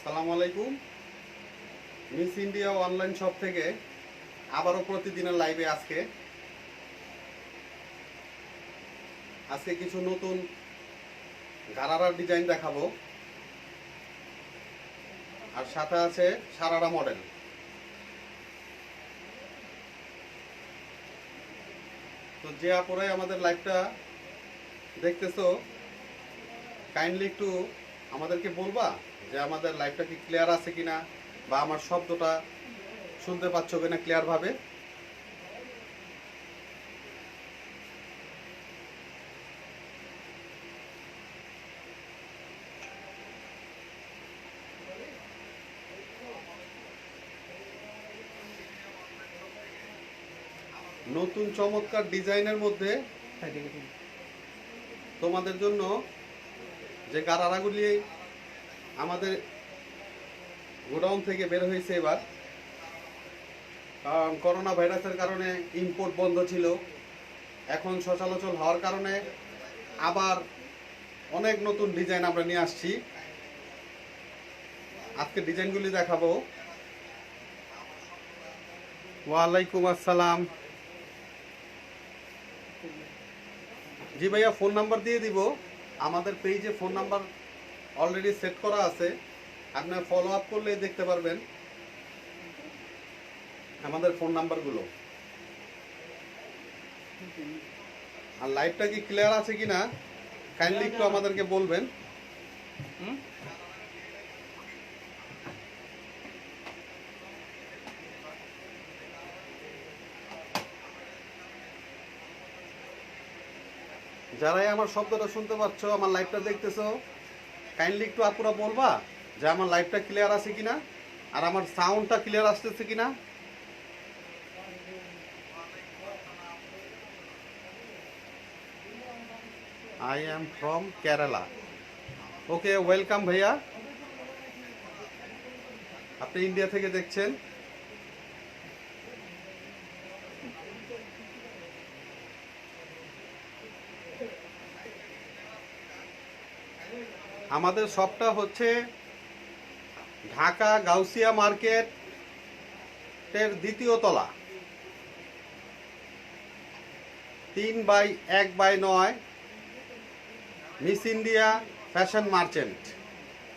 আসসালামু আলাইকুম। Miss India online shop থেকে আবারও প্রতিদিনের লাইভে আজকে কিছু নতুন গারারার ডিজাইন দেখাবো, আর সাথে আছে সারারা মডেল। তো যে আপুরাই আমাদের লাইভটা দেখতেছো, কাইন্ডলি একটু আমাদেরকে বলবা যে আমাদের লাইভটা কি ক্লিয়ার আছে কিনা, বা আমার শব্দটা শুনতে পাচ্ছ কিনা ক্লিয়ার ভাবে। নতুন চমৎকার ডিজাইনের মধ্যে তোমাদের জন্য যে গারারাগুলি আমাদের গোডাউন থেকে বের হয়েছে এবার, কারণ করোনা ভাইরাসের কারণে ইম্পোর্ট বন্ধ ছিল। এখন সচলাচল হওয়ার কারণে আবার অনেক নতুন ডিজাইন আমরা নিয়ে আসছি। আজকে ডিজাইনগুলি দেখাবো। ওয়ালাইকুম আসসালাম। জি ভাইয়া, ফোন নাম্বার দিয়ে দিব। আমাদের পেজে ফোন নাম্বার অলরেডি সেট করা আছে, আপনার ফলো আপ করলে দেখতে পারবেন আমাদের ফোন নাম্বারগুলো। আর লাইভটা কি ক্লিয়ার আছে কিনা কাইন্ডলি একটু আমাদেরকে বলবেন। যারাই আমার শব্দটা শুনতে পাচ্ছ, আমার লাইভটা দেখতেছো, কাইন্ডলি একটু আপুরা বলবা যে আমার লাইভটা ক্লিয়ার আছে কিনা, আর আমার সাউন্ডটা ক্লিয়ার আসতেছে কিনা। I am from Kerala. Okay, welcome ভাইয়া। আপনি ইন্ডিয়া থেকে দেখছেন। আমাদের শপটা হচ্ছে ঢাকা গাউসিয়া মার্কেটের দ্বিতীয় তলা, 3/1/9 মিস ইন্ডিয়া ফ্যাশন মার্চেন্ট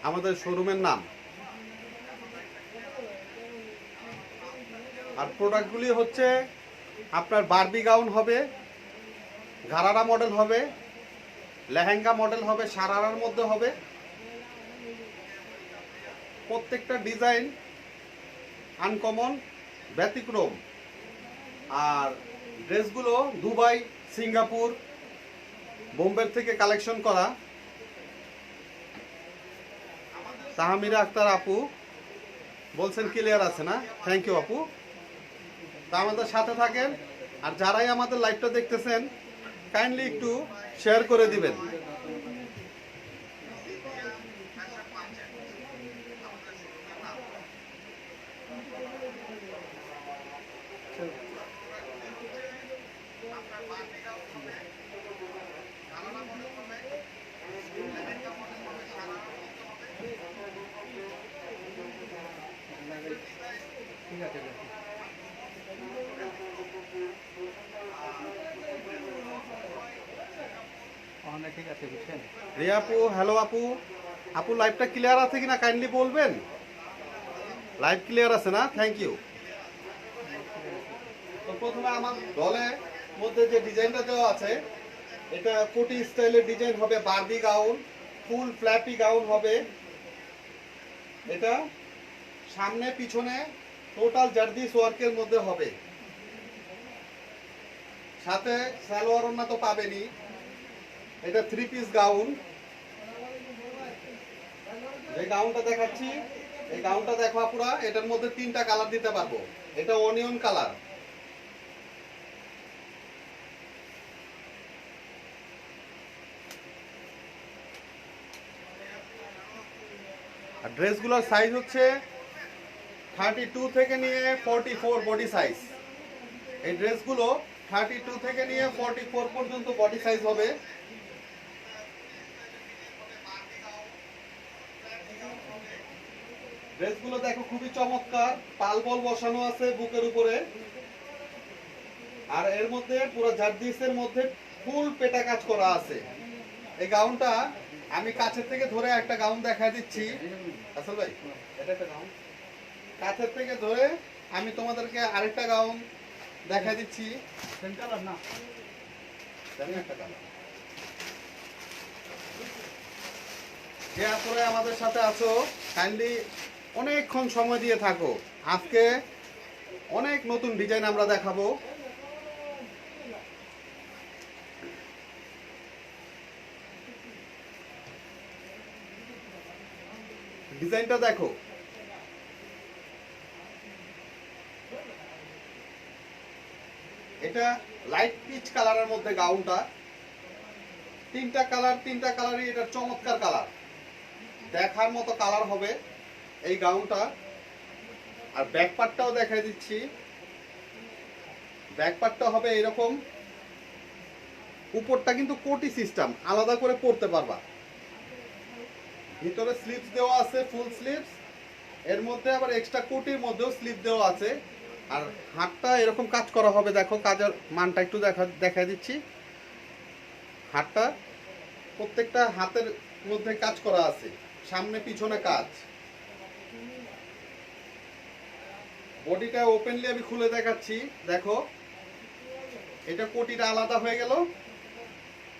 আমাদের শোরুমের নাম। আর প্রোডাক্টগুলি হচ্ছে আপনার বারবি গাউন হবে, ঘারারা মডেল হবে, লেহেঙ্গা মডেল হবে, সারারার মধ্যে হবে। প্রত্যেকটা ডিজাইন আনকমন, ব্যতিক্রম। আর ড্রেসগুলো দুবাই, সিঙ্গাপুর, বোম্বে থেকে কালেকশন করা। তাহমিরা আক্তার আপু বলছেন ক্লিয়ার আছে না? থ্যাংক ইউ আপু। তা আমাদের সাথে থাকেন, আর যারাই আমাদের লাইভটা দেখতেছেন কাইন্ডলি একটু শেয়ার করে দিবেন। ঠিক আছে, ঠিক আছে, বুঝছেন। রিয়া আপু, হ্যালো আপু। আপু লাইভটা ক্লিয়ার আছে কিনা কাইন্ডলি বলবেন। লাইভ ক্লিয়ার আছে না? Thank you. তো প্রথমে আমার দলের মধ্যে যে ডিজাইনটা দেওয়া আছে, এটা কোটি স্টাইলের ডিজাইন হবে, বারবি গাউন, ফুল ফ্ল্যাপি গাউন হবে। এটা সামনে পিছনে টোটাল জারদিস ওয়ার্কের মধ্যে হবে, সাথে সালোয়ার ওড়না তো পাবেনই। এটা 3 পিস গাউন। যে গাউনটা দেখাচ্ছি, এই গাউনটা দেখো আপুরা, এটার মধ্যে 3টা কালার দিতে পারবো। এটা অনিয়ন কালার। আর ড্রেসগুলোর সাইজ হচ্ছে 32 থেকে নিয়ে 44 বডি সাইজ। এই ড্রেসগুলো 32 থেকে নিয়ে 44 পর্যন্ত বডি সাইজ হবে। ড্রেসগুলো দেখো খুবই চমৎকার, পাল বল বসানো আছে বুকের উপরে। আর এর মধ্যে পুরো জারদিসের মধ্যে ফুল পেটা কাজ করা আছে। এই গাউনটা আমি কাছের থেকে ধরে একটা গাউন দেখাই দিচ্ছি। আসল ভাই, এটা একটা গাউন। কাছের থেকে ধরে আমি তোমাদেরকে আরেকটা গাউন দেখাই দিচ্ছি। সেম কালার না? জানি একটা কালার। যে আসলে আমাদের সাথে আছো, কাইন্ডলি অনেকক্ষণ সময় দিয়ে থাকো। আজকে অনেক নতুন ডিজাইন আমরা দেখাবো। ডিজাইনটা দেখো, এটা লাইট পিচ কালারের মধ্যে গাউনটা। তিনটা কালারই এটা চমৎকার কালার, দেখার মতো কালার হবে এই গাউনটা। আর ব্যাক পার্টটাও দেখাই দিচ্ছি। ব্যাক পার্টটা হবে এরকম, উপরটা কিন্তু কোটি সিস্টেম, আলাদা করে পরতে পারবা। ভিতরে স্লিপস দেওয়া আছে, ফুল স্লিপস। এর মধ্যে আবার এক্সট্রা কোটির মধ্যেও স্লিপ দেওয়া আছে। আর হাতটা এরকম কাজ করা হবে, দেখো কাজের মানটা একটু দেখাই দিচ্ছি। হাতটা প্রত্যেকটা হাতের মধ্যে কাজ করা আছে, সামনে পিছনে কাজ। বডিটা ওপেনলি আমি খুলে দেখাচ্ছি, দেখো এটা কোটিটা আলাদা হয়ে গেল।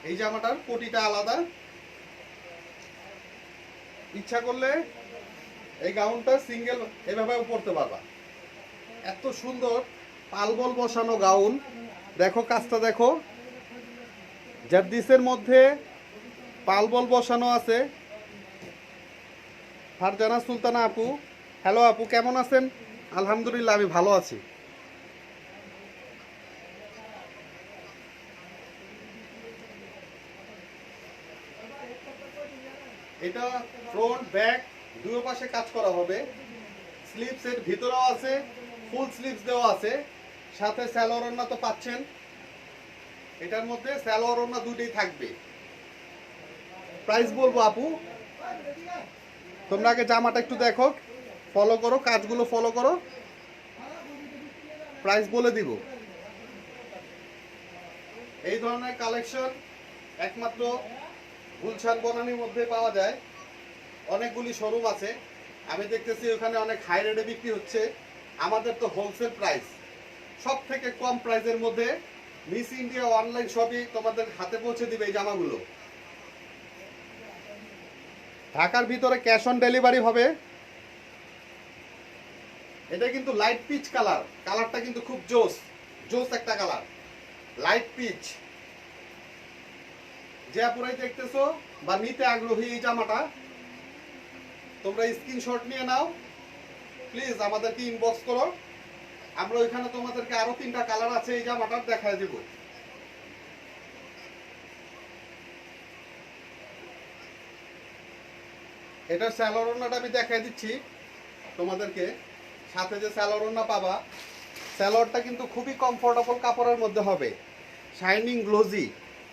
এই জামাটার কোটিটা আলাদা। ইচ্ছা করলে এই গাউনটা সিঙ্গেল এভাবেও পরতে পারবা। এত সুন্দর পালবল বসানো গাউন, দেখো কাজটা দেখো। জারদিসের মধ্যে পালবল বসানো আছে। ফারজানা সুলতানা আপু, হ্যালো আপু, কেমন আছেন? আলহামদুলিল্লাহ, আমি ভালো আছি। এটা ফ্রন্ট ব্যাক দুই পাশে কাজ করা হবে। স্লিভস এর ভিতরেও আছে, ফুল স্লিভস দেওয়া আছে। সাথে সালোয়ার ওড়না তো পাচ্ছেন। এটার মধ্যে সালোয়ার ওড়না দুটোই থাকবে। প্রাইস বলবো আপু, তোমরা আগে জামাটা একটু দেখো, ফলো করো, কাজগুলো ফলো করো, প্রাইস বলে দিব। এই ধরনের কালেকশন একমাত্র গুলশান বনানীর মধ্যে পাওয়া যায়। অনেকগুলি শোরুম আছে, আমি দেখতেছি ওখানে অনেক হাই রেটে বিক্রি হচ্ছে। আমাদের তো হোলসেল প্রাইস, সব থেকে কম প্রাইসের মধ্যে মিস ইন্ডিয়া অনলাইন শপে তোমাদের হাতে পৌঁছে দিবে এই জামাগুলো। ঢাকার ভিতরে ক্যাশ অন ডেলিভারি হবে। এটা কিন্তু লাইট পিচ কালার, কালারটা কিন্তু খুব জোস জোস একটা কালার, লাইট পিচ। যে আপুরাই দেখতেছো বা নিতে আগ্রহী এই জামাটা, তোমরা স্ক্রিনশট নিয়ে নাও, প্লিজ আমাদেরকে ইনবক্স করো। আমরা ওইখানে তোমাদেরকে আরো 3টা কালার আছে এই জামাটার দেখায় দেব। এটার সালোয়ার ওড়নাটা আমি দেখাই দিচ্ছি তোমাদেরকে। সাথে যে সালোয়ার ওড়না পাবা, সালোয়ারটা কিন্তু খুবই কমফোর্টেবল কাপড়ের মধ্যে হবে, শাইনিং গ্লোজি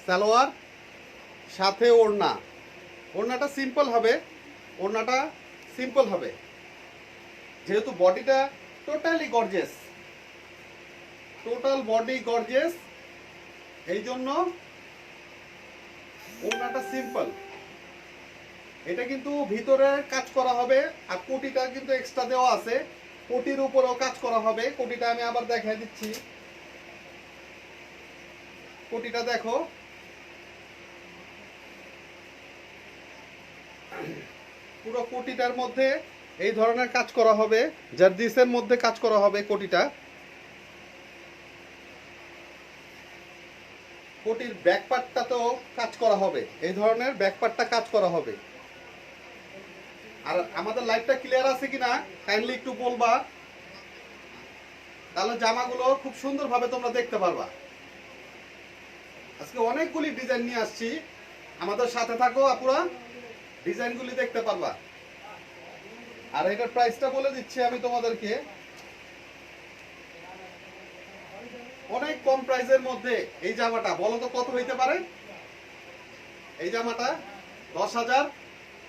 সালোয়ার। সাথে ওড়না, ওড়নাটা সিম্পল হবে, ওড়নাটা সিম্পল হবে। যেহেতু বডিটা totally gorgeous, total body gorgeous, এই জন্য ওড়নাটা সিম্পল। এটা কিন্তু ভিতরে কাজ করা হবে, আর কোটিটা কিন্তু এক্সট্রা দেওয়া আছে। কোটির উপরেও কাজ করা হবে। কোটিটা আমি আবার দেখাই দিচ্ছি। কোটিটা দেখো, পুরো কোটিটার মধ্যে এই ধরনের কাজ করা হবে, জারদিসের মধ্যে কাজ করা হবে কোটিটা। কোটির ব্যাক পার্টটাতেও কাজ করা হবে, এই ধরনের ব্যাক পার্টটা কাজ করা হবে। আর আমাদের লাইভটা ক্লিয়ার আছে কিনা কাইন্ডলি একটু বলবা, তাহলে জামাগুলো খুব সুন্দরভাবে তোমরা দেখতে পারবা। আজকে অনেকগুলি ডিজাইন নিয়ে আসছি, আমাদের সাথে থাকো আপুরা, ডিজাইনগুলি দেখতে পারবা। আর এটার প্রাইসটা বলে দিচ্ছি আমি তোমাদেরকে, অনেক কম প্রাইসের মধ্যে এই জামাটা বলো তো কত হইতে পারে? এই জামাটা 10,000,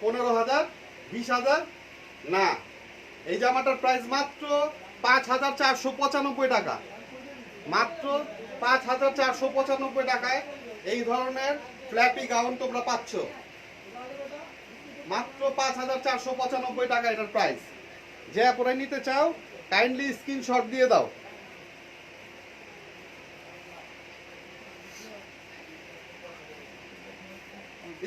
15,000, 20,000 না, এই জামাটার প্রাইস মাত্র 5,495 টাকা। মাত্র 5,495 টাকায় এই ধরনের ফ্ল্যাপি গাউন তোমরা পাচ্ছ। মাত্র 5,495 টাকা এটার প্রাইস। যে পরে নিতে চাও কাইন্ডলি স্ক্রিনশট দিয়ে দাও।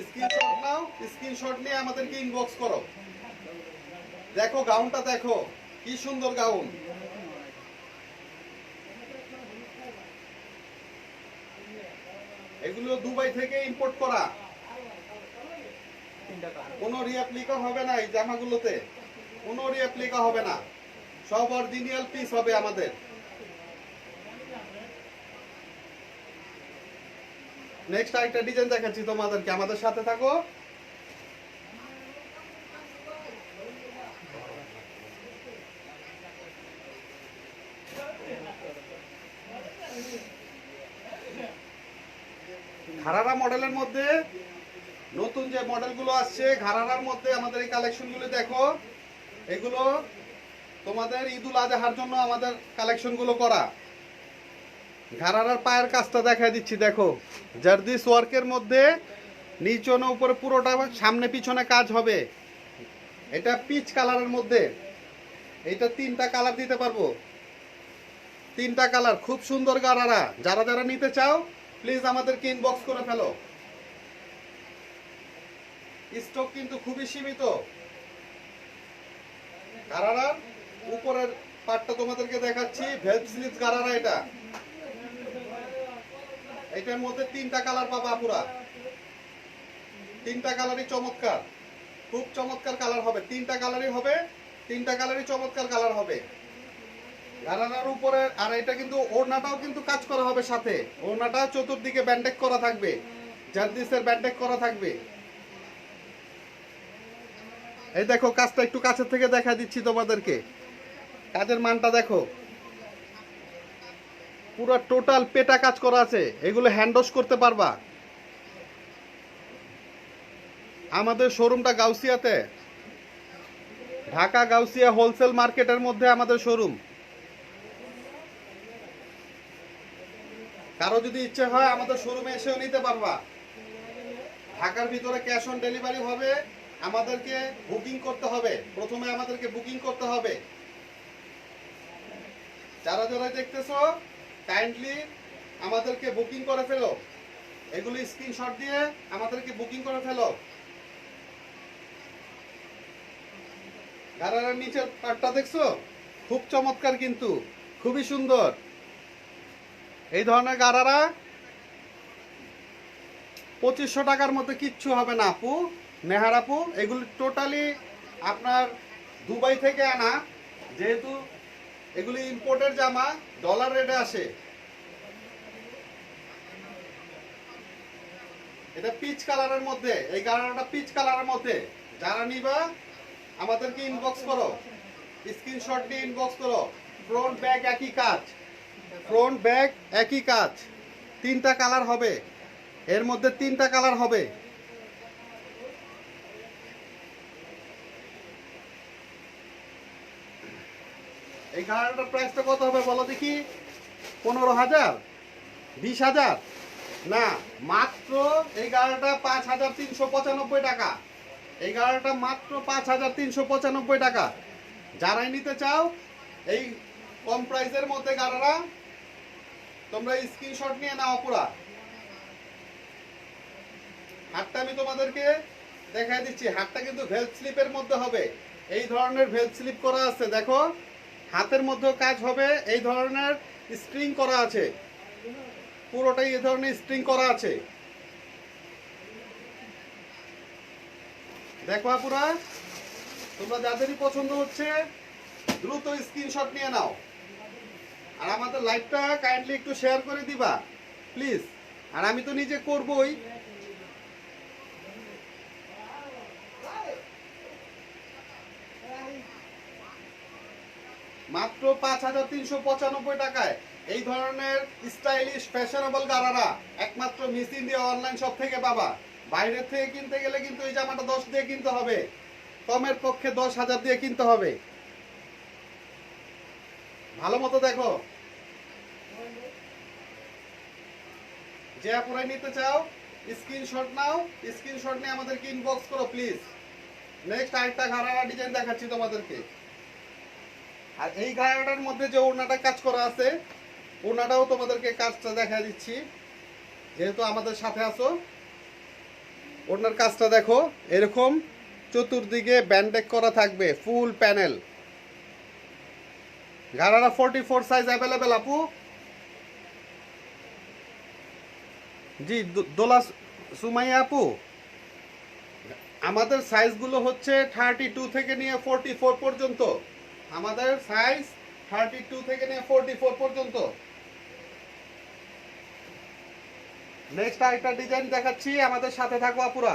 স্ক্রিনশট নাও, স্ক্রিনশট নিয়ে আমাদেরকে ইনবক্স করো। দেখো গাউনটা দেখো, কি সুন্দর গাউন। এগুলো দুবাই থেকে ইম্পোর্ট করা, কোনো রিঅ্যাপ্লিকা হবে না এই জামাগুলোতে, কোনো রিঅ্যাপ্লিকা হবে না, সব অরিজিনাল পিস হবে আমাদের। নেক্সট আরেকটা ডিজাইন দেখাচ্ছি তোমাদেরকে, আমাদের সাথে থাকো। ঘারারা মডেলের মধ্যে নতুন যে মডেলগুলো আসছে, ঘারারার মধ্যে আমাদের এই কালেকশনগুলো দেখো। এগুলো তোমাদের ঈদুল আজহার জন্য আমাদের কালেকশনগুলো করা। ঘারারার পায়ের কাজটা দেখাই দিচ্ছি, দেখো জারদিস ওয়ার্কের মধ্যে নিচনে উপরে পুরোটা সামনে পিছনে কাজ হবে। এটা পিচ কালারের মধ্যে, এটা 3টা কালার দিতে পারবো, 3টা কালার, খুব সুন্দর গারারা। যারা যারা নিতে চাও প্লিজ আমাদেরকে ইনবক্স করে ফেলো। স্টক কিন্তু খুবই সীমিত। গারারার উপরের পার্টটা তোমাদেরকে দেখাচ্ছি, ভেলভ স্লিভস গারারা। এটার মধ্যে 3টা কালার পাবা পুরা, 3টা কালারই চমৎকার, খুব চমৎকার কালার হবে। 3টা কালারই হবে, 3টা কালারই চমৎকার কালার হবে গারারার উপরে। আর এটা কিন্তু ওড়নাটাও কিন্তু কাজ করা হবে সাথে, ওড়নাটা চতুর্দিকে ব্যান্ডেজ করা থাকবে, জারদিসের ব্যান্ডেজ করা থাকবে। এই দেখো কাজটা একটু কাছের থেকে দেখা দিচ্ছি তোমাদেরকে, কাজের মানটা দেখো, পুরো টোটাল পেটা কাজ করা আছে। এগুলো হ্যান্ড ওয়াশ করতে পারবা। আমাদের শোরুমটা গাউসিয়াতে, ঢাকা গাউসিয়া হোলসেল মার্কেটের মধ্যে আমাদের শোরুম। কারো যদি ইচ্ছে হয় আমাদের শোরুমে এসেও নিতে পারবা। ঢাকার ভিতরে ক্যাশ অন ডেলিভারি হবে, আমাদেরকে বুকিং করতে হবে, প্রথমে আমাদেরকে বুকিং করতে হবে। যারা যারা দেখতেছো কাইন্ডলি আমাদেরকে বুকিং করে ফেলো, এগুলো স্ক্রিনশট দিয়ে আমাদেরকে বুকিং করে ফেলো। গারারার নিচের পার্টটা দেখছো, খুব চমৎকার কিন্তু, খুবই সুন্দর। এই ধরনের গারারা 2500 টাকার মধ্যে কিচ্ছু হবে না আপু, নেহার আপু। এগুলো টোটালি আপনার দুবাই থেকে আনা, যেহেতু এগুলি ইম্পোর্টের জামা, ডলার রেটে আসে। এটা পিচ কালারের মধ্যে, এই গারারাটা পিচ কালারের মধ্যে। যারা নিবা আমাদেরকে ইনবক্স করো, স্ক্রিনশট দিয়ে ইনবক্স করো। ফ্রন্ট ব্যাক একই কাজ, ফ্রন্ট ব্যাক একই কাজ, 3টা কালার হবে, এর মধ্যে 3টা কালার হবে। এই গাড়িটার প্রাইসটা কত হবে বলো দেখি? 15,000, 20,000? না, মাত্র এই গাড়িটা 5,395 টাকা। এই গাড়িটা মাত্র 5,395 টাকা। যারাই নিতে চাও এই কম প্রাইসের মধ্যে গাড়িটা, তোমরা স্ক্রিনশট নিয়ে নাও পুরা। হাতটা আমি তোমাদেরকে দেখাই দিচ্ছি, হাতটা কিন্তু ভেলভ স্লিপের মধ্যে হবে। এই ধরনের ভেলভ স্লিপ করা আছে, দেখো হাতের মধ্যে কাজ হবে। এই ধরনের স্ট্রিং করা আছে, পুরোটাই এই ধরনের স্ট্রিং করা আছে। দেখো আপুরা, তোমরা যাদেরই পছন্দ হচ্ছে দ্রুত স্ক্রিনশট নিয়ে নাও। আর আমাদের লাইভটা কাইন্ডলি একটু শেয়ার করে দিবা প্লিজ। আর আমি তো নিজে করবই। মাত্র 5,395 টাকায় এই ধরনের স্টাইলিশ ফ্যাশনেবল গারারা একমাত্র মিস ইন্ডিয়া অনলাইন শপ থেকে পাবা। বাইরের থেকে কিনতে গেলে কিন্তু এই জামাটা 10 দিয়ে কিনতে হবে, কমের পক্ষে 10,000 দিয়ে কিনতে হবে। ভালো মতো দেখো। যে আপুরাই নিতে চাও স্ক্রিনশট নাও, স্ক্রিনশট নিয়ে আমাদেরকে ইনবক্স করো প্লিজ। নেক্সট আরেকটা ঘাড়ারা ডিজাইন দেখাচ্ছি তোমাদেরকে। আর এই ঘাড়াটার মধ্যে যে ওড়নাটা কাজ করা আছে, ওড়নাটাও তোমাদেরকে কাজটা দেখা দিচ্ছি, যেহেতু আমাদের সাথে আছো। ওড়নার কাজটা দেখো, এরকম চতুর্দিকে ব্যান্ডেক করা থাকবে, ফুল প্যানেল। ঘাড়ারা 44 সাইজ অ্যাভেলেবেল আপু। জি দোলা সুমাইয়া আপু, আমাদের সাইজগুলো হচ্ছে 32 থেকে নিয়ে 44 পর্যন্ত। আমাদের সাইজ 32 থেকে নিয়ে 44 পর্যন্ত। নেক্সট আরেকটা ডিজাইন দেখাচ্ছি, আমাদের সাথে থাকো আপুরা।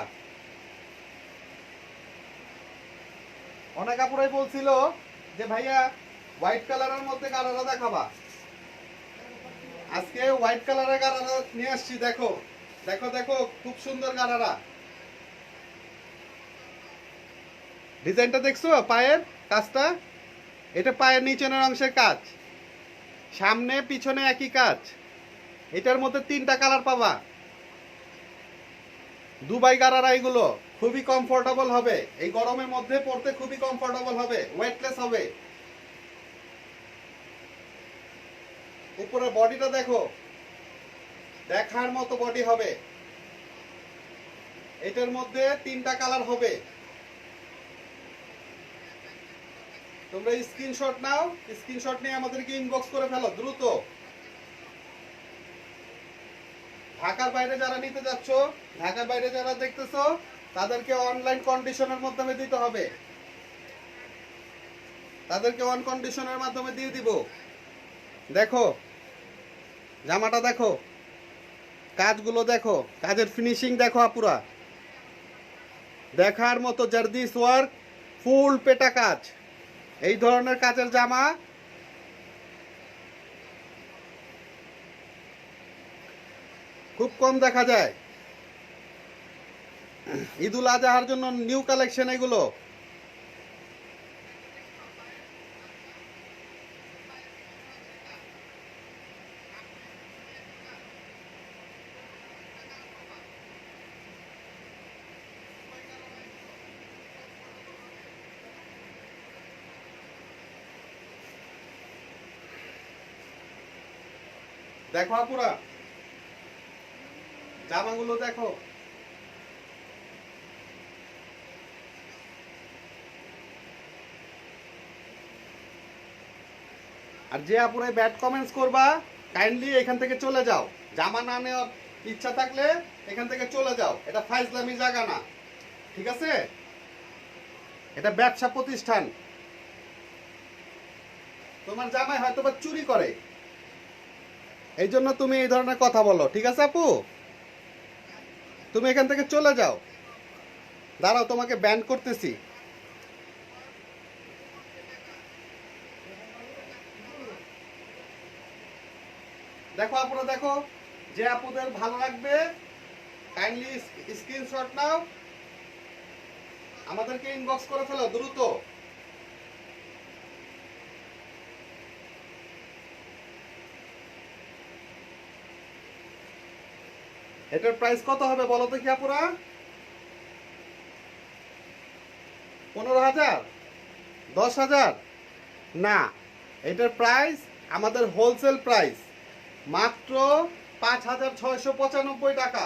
অনেক আপুরাই বলছিল যে ভাইয়া হোয়াইট কালারের মধ্যে গারারা দেখাবা। আজকে হোয়াইট কালারের গারারা নিয়ে আসছি। দেখো দেখো দেখো, খুব সুন্দর গারারা। ডিজাইনটা দেখছো? পায়ের কাজটা, এটা পায়ের নিচের অংশের কাজ, সামনে পিছনে একই কাজ। এটার মধ্যে 3টা কালার পাবা। দুবাই গারারা এগুলো খুবই কমফোর্টেবল হবে, এই গরমের মধ্যে পড়তে খুবই কমফোর্টেবল হবে, ওয়েটলেস হবে। উপরে বডিটা দেখো, দেখার মতো বডি হবে। এটার মধ্যে 3টা কালার হবে। তোমরা স্ক্রিনশট নাও, স্ক্রিনশট নিয়ে আমাদেরকে ইনবক্স করে ফেলো দ্রুত। ঢাকার বাইরে যারা নিতে যাচ্ছ, ঢাকার বাইরে যারা দেখতেছো, তাদেরকে অনলাইন কন্ডিশনের মাধ্যমে দিতে হবে, তাদেরকে অন কন্ডিশনের মাধ্যমে দিয়ে দিব। দেখো জামাটা দেখো, কাজগুলো দেখো, কাজের ফিনিশিং দেখো আপুরা, দেখার মতো। জারদিস ওয়ার্ক, ফুল পেটা কাজ। এই ধরনের কাজের জামা খুব কম দেখা যায়। ঈদুল আজহার জন্য নিউ কালেকশন এগুলো। দেখো আপুরা, জামাগুলো দেখো। আর যে আপুরাই ব্যাড কমেন্টস করবা, কাইন্ডলি এখান থেকে চলে যাও। জামা না নেওয়ার ইচ্ছা থাকলে এখান থেকে চলে যাও, এটা ফাইজলামি জায়গা না, ঠিক আছে? এটা ব্যবসা প্রতিষ্ঠান। তোমার জামাই হয়তো বা চুরি করে, এই জন্য তুমি এই ধরনের কথা বলো, ঠিক আছে আপু? তুমি এখান থেকে চলে যাও। দাঁড়াও, তোমাকে ব্যান করতেছি। দেখো আপুরা দেখো, যে আপুদের ভালো লাগবে কাইন্ডলি স্ক্রিনশট নাও, আমাদেরকে ইনবক্স করে ফেলো দ্রুত। এটার প্রাইস কত হবে বলো তো কি আপুরা? 15,000, 10,000? না, এটার প্রাইস আমাদের হোলসেল প্রাইস মাত্র 5,695 টাকা।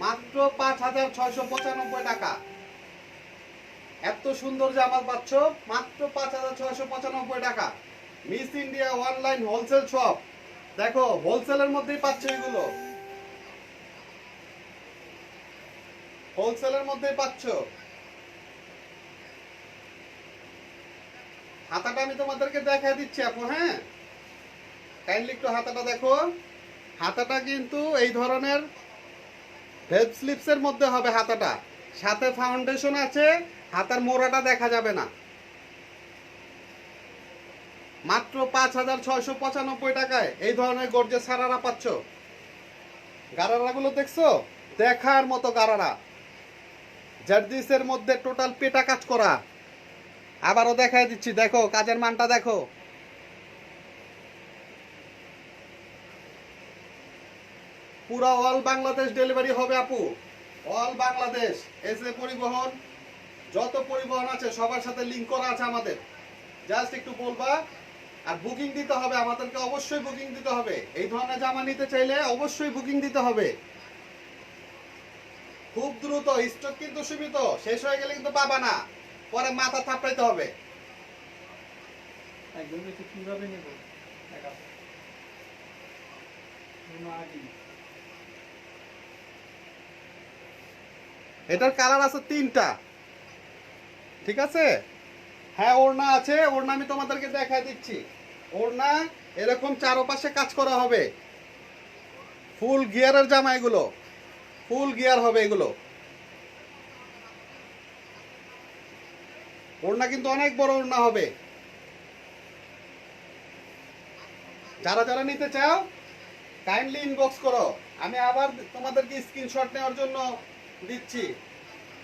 মাত্র 5,695 টাকা। এত সুন্দর জামা পাচ্ছ মাত্র 5,695 টাকা। Miss India online wholesale shop. দেখো হোলসেলের মধ্যেই পাচ্ছ এগুলো, হোলসেলের মধ্যেই পাচ্ছ। হাতাটা আমি তোমাদেরকে দেখা দিচ্ছি আপু, হ্যাঁ কাইন্ডলি একটু হাতাটা দেখো। হাতাটা কিন্তু এই ধরনের ভেব স্লিপসের মধ্যে হবে হাতাটা, সাথে ফাউন্ডেশন আছে, হাতার মোড়াটা দেখা যাবে না। মাত্র 5,695 টাকায় এই ধরনের গর্জে সারারা পাচ্ছ। গারারাগুলো দেখছো? দেখার মতো গারারা। জার্জিসের মধ্যে টোটাল পেটা কাজ করা। আবারও দেখাই দিচ্ছি, দেখো কাজের মানটা দেখো। পুরা অল বাংলাদেশ ডেলিভারি হবে আপু, অল বাংলাদেশ। এসএ পরিবহন, যত পরিবহন আছে সবার সাথে লিংক করা আছে আমাদের। জাস্ট একটু বলবা, আর বুকিং দিতে হবে আমাদেরকে, অবশ্যই বুকিং দিতে হবে। এই ধরনের জামা নিতে চাইলে অবশ্যই বুকিং দিতে হবে। খুব দ্রুত, স্টক কিন্তু সীমিত, শেষ হয়ে গেলে কিন্তু পাবা না, পরে মাথা থাপড়াইতে হবে। একদম একটু কিভাবে নেব দেখা আগে এটার কালার আছে 3টা, ঠিক আছে। হ্যাঁ ওড়না আছে, ওড়না আমি তোমাদেরকে দেখাই দিচ্ছি। ওড়না এরকম চারপাশে কাজ করা হবে, ফুল গিয়ারের জামা এগুলো, ফুল গিয়ার হবে এগুলো। ওড়না কিন্তু অনেক বড় ওড়না হবে। যারা যারা নিতে চাও কাইন্ডলি ইনবক্স করো। আমি আবার তোমাদেরকে স্ক্রিনশট নেওয়ার জন্য দিচ্ছি।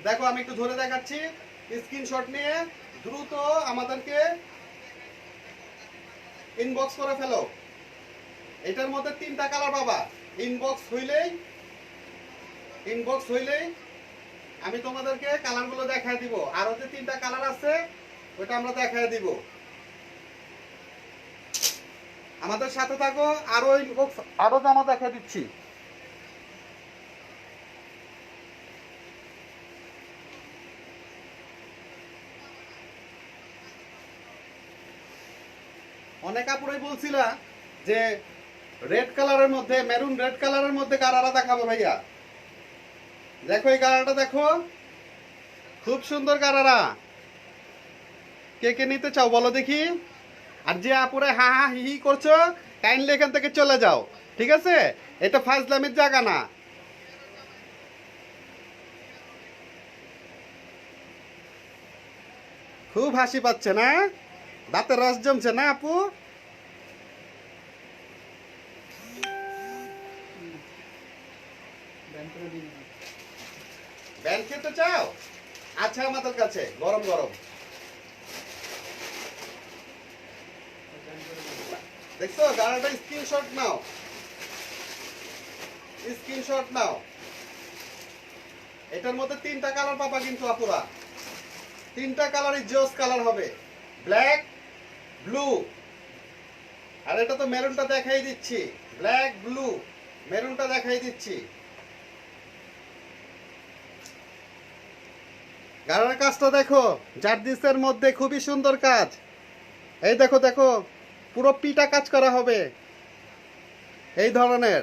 দেখো আমি একটু ধরে দেখাচ্ছি, স্ক্রিনশট নিয়ে দ্রুত আমাদেরকে ইনবক্স করে ফেলো। এটার মধ্যে 3টা কালার পাবা। ইনবক্স হইলেই আমি তোমাদেরকে কালারগুলো দেখায় দিব। আরো যে 3টা কালার আছে ওটা আমরা দেখায় দিব। আমাদের সাথে থাকো, আরো ইনবক্স, আরো জামা দেখা দিচ্ছি। অনেক আপুরাই বলছিলা যে রেড কালারের মধ্যে, মেরুন রেড কালারের মধ্যে গারারা দেখাবো ভাইয়া। দেখো এই গারাটা দেখো, খুব সুন্দর গারারা। কে কে নিতে চাও বলো দেখি। আর যে আপুরে হা হা হি হি করছো, কাইন্ডলি এখান থেকে চলে যাও, ঠিক আছে। এটা ফাজলামির জায়গা না। খুব হাসি পাচ্ছে না, দাঁতে রস জমছে না আপু। ব্যান করে দিন ব্যান খেতে চাও? আচ্ছা আমাদের কাছে গরম গরম, দেখছো গাড়িটা, স্ক্রিনশট নাও, স্ক্রিনশট নাও। এটার মধ্যে 3টা কালার পাবা কিন্তু আপুরা, 3টা কালারই জোস কালার হবে, ব্ল্যাক, ব্লু, আর এটা তো মেরুনটা দেখাই দিচ্ছি, ব্ল্যাক ব্লু, মেরুনটা দেখাই দিচ্ছি। গাড়ার কাজটা দেখো, জারদিসের মধ্যে খুবই সুন্দর কাজ। এই দেখো দেখো, পুরো পিটা কাজ করা হবে এই ধরনের।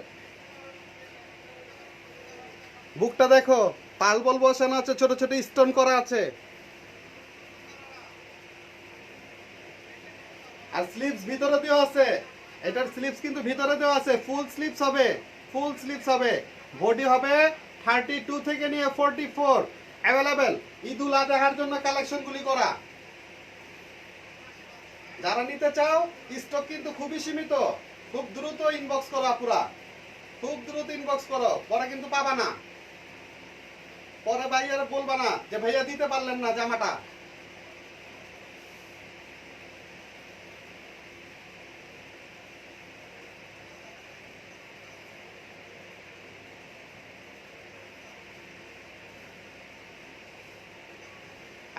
বুকটা দেখো, পাল বল বসানো আছে, ছোট ছোট স্টোন করা আছে। আর স্লিভস ভিতরে দেওয়া আছে, এটার স্লিভস কিন্তু ভিতরে দেওয়া আছে, ফুল স্লিভস হবে, ফুল স্লিভস হবে। বডি হবে 32 থেকে নিয়ে 44 অ্যাভেলেবেল। ঈদুল আজহার জন্য কালেকশনগুলি করা। যারা নিতে চাও স্টক কিন্তু খুবই সীমিত, খুব দ্রুত ইনবক্স করো আপুরা, খুব দ্রুত ইনবক্স করো, পরে কিন্তু পাবা না। পরে ভাইয়ারা বলবা না যে ভাইয়া দিতে পারলেন না জামাটা।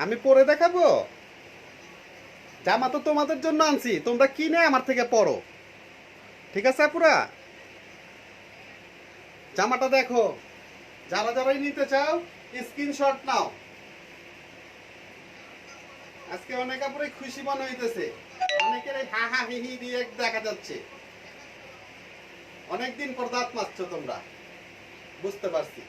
আমি পরে দেখাবো, জামা তো তোমাদের জন্য আনছি, তোমরা কিনে আমার থেকে পরো, ঠিক আছে আপুরা। জামাটা দেখো, যারা যারাই নিতে চাও স্ক্রিনশট নাও। আজকে অনেক আপুরাই খুশি মনে হইতেছে, অনেকের এই হা হা হি হি দিয়ে দেখা যাচ্ছে। অনেকদিন পর দাঁত মারছো তোমরা, বুঝতে পারছি।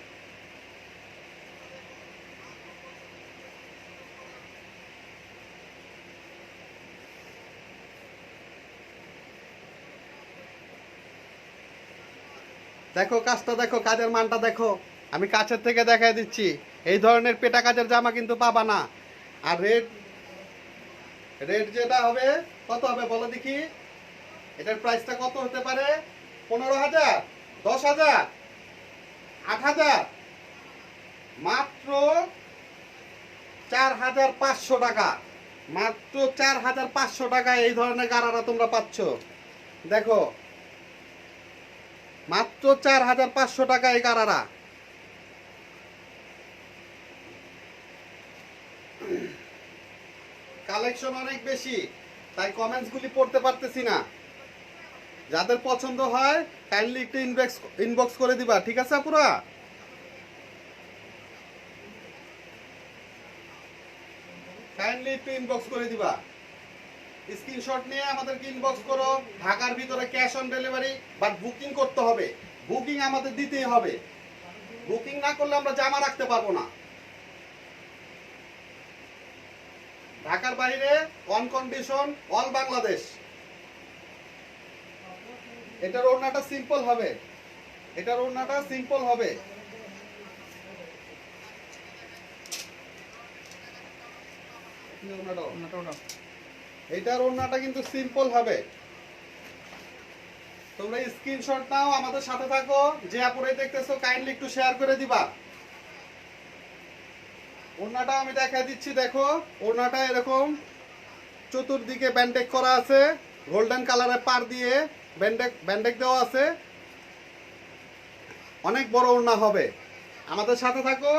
দেখো কাজটা দেখো, কাজের মানটা দেখো, আমি কাছের থেকে দেখাই দিচ্ছি। এই ধরনের পেটা কাজের জামা কিন্তু পাবা না। আর রেড, রেড যেটা হবে কত হবে বলো দেখি, এটার প্রাইসটা কত হতে পারে? 15,000, 10,000, 8,000, মাত্র 4,500 টাকা, মাত্র 4,500 টাকা এই ধরনের গারারা তোমরা পাচ্ছ। দেখো মাত্র 4500 টাকা এই গারারা। কালেকশন অনেক বেশি, তাই কমেন্টস গুলি পড়তে পারতেছি না। যাদের পছন্দ হয় কাইন্ডলি একটু ইনবক্স করে দিবা, ঠিক আছে আপুরা? কাইন্ডলি একটু ইনবক্স করে দিবা, স্ক্রিনশট নিয়ে আমাদেরকে ইনবক্স করো। ঢাকার ভিতরে cash on delivery, but booking করতে হবে। বুকিং আমাদের দিতেই হবে, বুকিং না করলে আমরা জামা রাখতে পারবো না। ঢাকার বাইরে অন কন্ডিশন, অল বাংলাদেশ। এটার ওড়নাটা সিম্পল হবে, এটার ওড়নাটা সিম্পল হবে। এটার ওড়নাটা কিন্তু সিম্পল হবে। তোমরা স্ক্রিনশট নাও, আমাদের সাথে থাকো। যে আপুরাই দেখতেছো কাইন্ডলি একটু শেয়ার করে দিবা। ওড়নাটা আমি দেখাই দিচ্ছি, দেখো ওড়নাটা এরকম চতুর্দিকে ব্যান্ডেক করা আছে, গোল্ডেন কালারের পার দিয়ে ব্যান্ডেক দেওয়া আছে। অনেক বড় ওড়না হবে। আমাদের সাথে থাকো,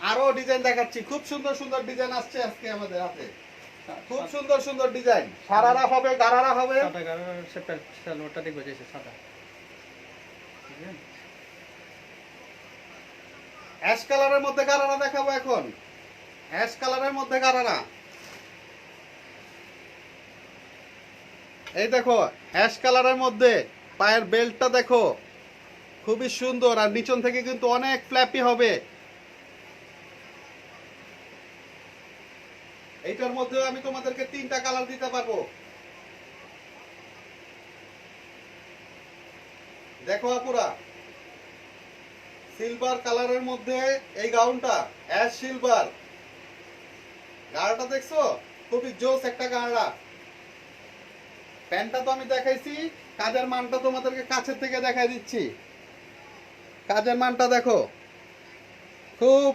আরো ডিজাইন দেখাচ্ছি। খুব সুন্দর সুন্দর ডিজাইন আসছে আজকে আমাদের হাতে, খুব সুন্দর সুন্দর ডিজাইন। সারারা হবে, গারারা হবে। সাদা গারারা সালোয়ারটা দেখবে যে সাদা, অ্যাশ কালারের মধ্যে গারারা দেখাবো এখন। অ্যাশ কালারের মধ্যে গারারা, এই দেখো অ্যাশ কালারের মধ্যে পায়ের বেল্টটা দেখো, খুবই সুন্দর। আর নিচন থেকে কিন্তু অনেক ফ্ল্যাপি হবে। এইটার মধ্যে আমি তোমাদেরকে 3টা কালার দিতে পারবো। দেখো আপুরা, সিলভার কালারের মধ্যে এই গাউনটা, অ্যাশ সিলভার। গাড়াটা দেখছো, খুবই জোস একটা গাড়া। প্যান্টটা তো আমি দেখাইছি, কাজের মানটা তোমাদেরকে কাছের থেকে দেখাই দিচ্ছি। কাজের মানটা দেখো, খুব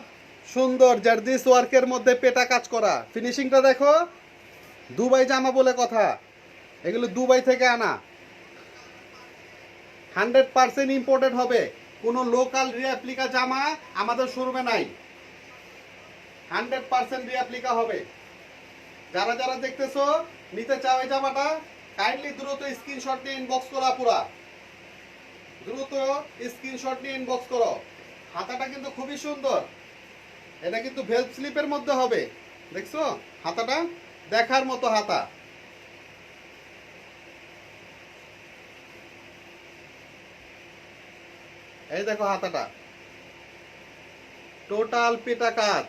সুন্দর জারদিস ওয়ার্কের মধ্যে পেটা কাজ করা। ফিনিশিংটা দেখো, দুবাই জামা বলে কথা, এগুলো দুবাই থেকে আনা। 100% ইম্পোর্টেড হবে, কোনো লোকাল রিঅ্যাপ্লিকা জামা আমাদের শোরুমে নাই। 100% রিঅ্যাপ্লিকা হবে। যারা যারা দেখতেছো নিতে চাও এই জামাটা, কাইন্ডলি দ্রুত স্ক্রিনশট নিয়ে ইনবক্স করো আপুরা, দ্রুত স্ক্রিনশট নিয়ে ইনবক্স করো। হাতাটা কিন্তু খুবই সুন্দর, এটা কিন্তু ভেলভ স্লিপের মধ্যে হবে। দেখছো হাতাটা, দেখার মতো হাতা। এই দেখো হাতাটা, টোটাল পেটা কাজ।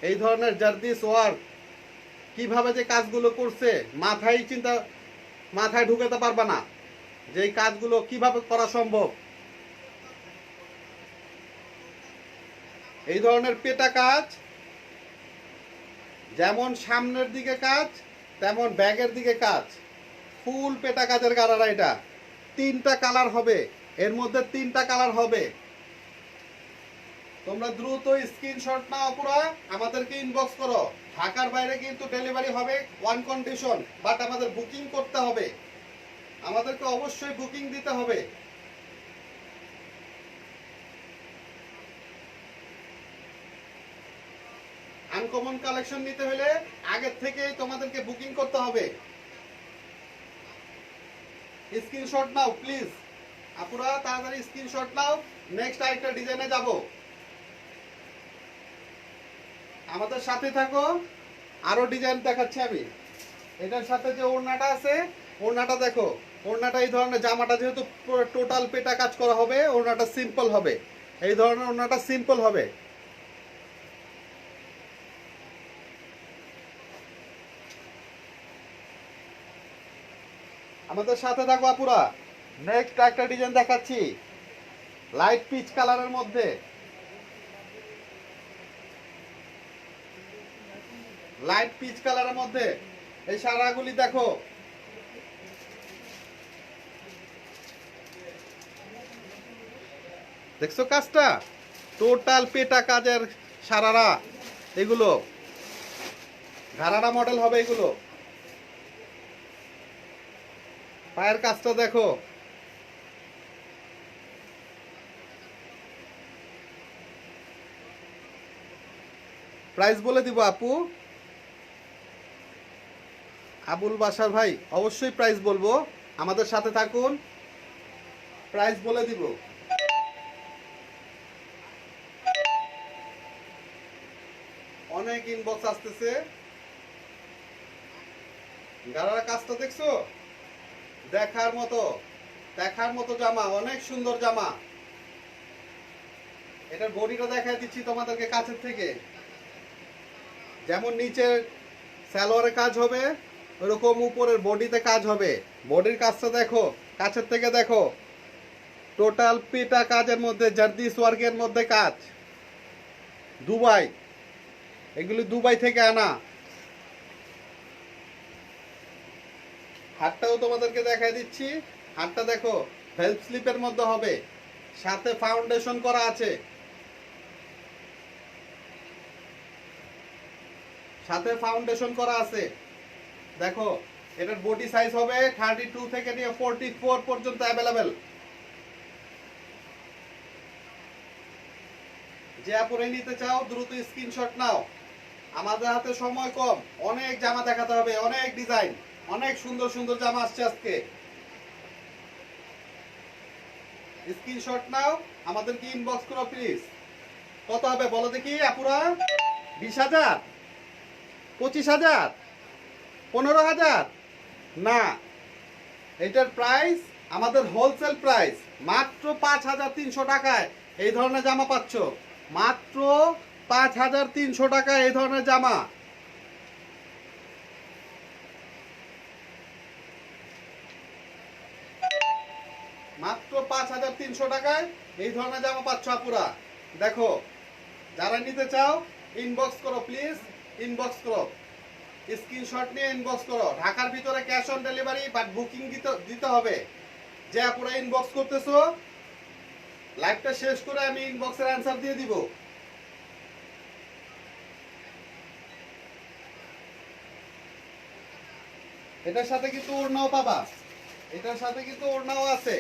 এই ধরনের জারদিস ওয়ার্ক কিভাবে যে কাজগুলো করছে মাথায় ঢুকাতে পারবা না যে এই কাজগুলো কিভাবে করা সম্ভব। এই ধরনের পেটা কাজ, যেমন সামনের দিকে কাজ তেমন ব্যাগের দিকে কাজ, ফুল পেটা কাজের গারারা। এটা 3টা কালার হবে, এর মধ্যে 3টা কালার হবে। তোমরা দ্রুত স্ক্রিনশট নাও পুরো, আমাদেরকে ইনবক্স করো। ঢাকার বাইরে কিন্তু ডেলিভারি হবে ওয়ান কন্ডিশন, বাট আমাদের বুকিং করতে হবে, আমাদেরকে অবশ্যই বুকিং দিতে হবে। আনকমন কালেকশন নিতে হলে আগের থেকেই তোমাদেরকে বুকিং করতে হবে। স্ক্রিনশট নাও প্লিজ আপুরা, তাড়াতাড়ি স্ক্রিনশট নাও। নেক্সট আরেকটা ডিজাইনে যাব। আমাদের সাথে থাকো, আরো ডিজাইন দেখাচ্ছি আমি। এটার সাথে যে ওড়নাটা আছে, ওড়নাটা দেখো। ওড়নাটা এই ধরনের, জামাটা যেহেতু টোটাল পেটা কাজ করা হবে, ওড়নাটা সিম্পল হবে। এই ধরনের ওড়নাটা সিম্পল হবে। আমাদের সাথে থাকো আপুরা। নেক্সট একটা ডিজাইন দেখাচ্ছি, লাইট পিচ কালারের মধ্যে। লাইট পিচ কালারের মধ্যে এই সারাগুলি দেখো, দেখছো কাজটা, টোটাল পেটা কাজের সারারা। এগুলো ঘাড়ারা মডেল হবে। এগুলো পায়ের কাজটা দেখো, প্রাইস বলে দিব আপু। আবুল বাশার ভাই অবশ্যই প্রাইস বলবো, আমাদের সাথে থাকুন, প্রাইস বলে দিব। অনেক ইনবক্স আসতেছে। গারারা কাজটা দেখছো? দেখার মতো, দেখার মতো জামা, অনেক সুন্দর জামা। এটার বডিটা দেখাই দিচ্ছি তোমাদেরকে কাছের থেকে। যেমন নিচের সালোয়ারে কাজ হবে, ওরকম উপরের বডিতে কাজ হবে। বডির কাজটা দেখো, কাছের থেকে দেখো। টোটাল পিটা কাজের মধ্যে, জারদিস ওয়ার্কের মধ্যে কাজ। দুবাই, এগুলি দুবাই থেকে আনা। হাতটাও তোমাদেরকে দেখাই দিচ্ছি। হাতটা দেখো, হেল্প স্লিপের মধ্যে হবে, সাথে ফাউন্ডেশন করা আছে, সাথে ফাউন্ডেশন করা আছে। দেখো, এটার বডি সাইজ হবে 32 থেকে নিয়ে 44 পর্যন্ত অ্যাভেলেবেল। যে আপুরে নিতে চাও দ্রুত স্ক্রিনশট নাও। আমাদের হাতে সময় কম, অনেক জামা দেখাতে হবে, অনেক ডিজাইন, অনেক সুন্দর সুন্দর জামা আসছে আজকে। স্ক্রিনশট নাও, আমাদেরকে ইনবক্স করো প্লিজ। কত হবে বলো দেখি আপুরা? 20,000, 25,000, 15,000? না, এটার প্রাইস আমাদের হোলসেল প্রাইস মাত্র 5,300 টাকায় এই ধরনের জামা পাচ্ছ। মাত্র 5,300 টাকায় এই ধরনের জামা। মাত্র 5,300 টাকায় এই ধরনের জামা পাচ্ছ আপুরা। দেখো, যারা নিতে চাও ইনবক্স করো প্লিজ, ইনবক্স করো, স্ক্রিনশট নিয়ে ইনবক্স করো। ঢাকার ভিতরে cash on delivery, but booking দিতে হবে। যে আপুরা ইনবক্স করতেছো, লাইভটা শেষ করে আমি ইনবক্সের অ্যান্সার দিয়ে দিব। এটার সাথে কিন্তু ওড়নাও পাবা, এটার সাথে কিন্তু ওড়নাও আছে।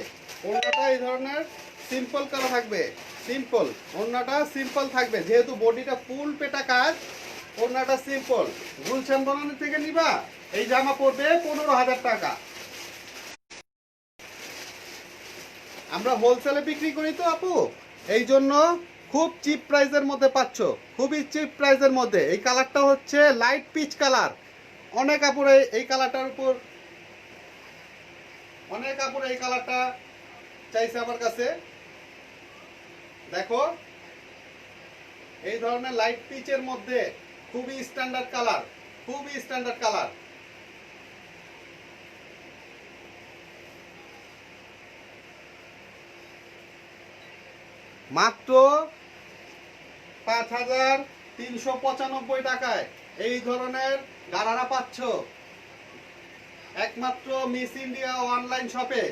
ওড়নাটা এই ধরনের সিম্পল করা থাকবে, সিম্পল ওড়নাটা সিম্পল থাকবে, যেহেতু বডিটা ফুল পেটা কাজ। ওড়নাটা সিম্পল। গুলশান বনানী থেকে নিবা, এই জামা পড়বে 15,000 টাকা। আমরা হোলসেলে বিক্রি করি তো আপু, এই জন্য খুব চিপ প্রাইসের মধ্যে পাচ্ছ, খুবই চিপ প্রাইসের মধ্যে। এই কালারটা হচ্ছে লাইট পিচ কালার। অনেক আপুরে এই কালারটার উপর, অনেক আপুরে এই কালারটা চাইছে আমার কাছে। দেখো, এই ধরনের লাইট পিচের মধ্যে খুবই স্ট্যান্ডার্ড কালার, খুবই স্ট্যান্ডার্ড কালার। মাত্র 5,395 টাকায় এই ধরনের গারারা পাচ্ছ একমাত্র মিস ইন্ডিয়া অনলাইন শপে।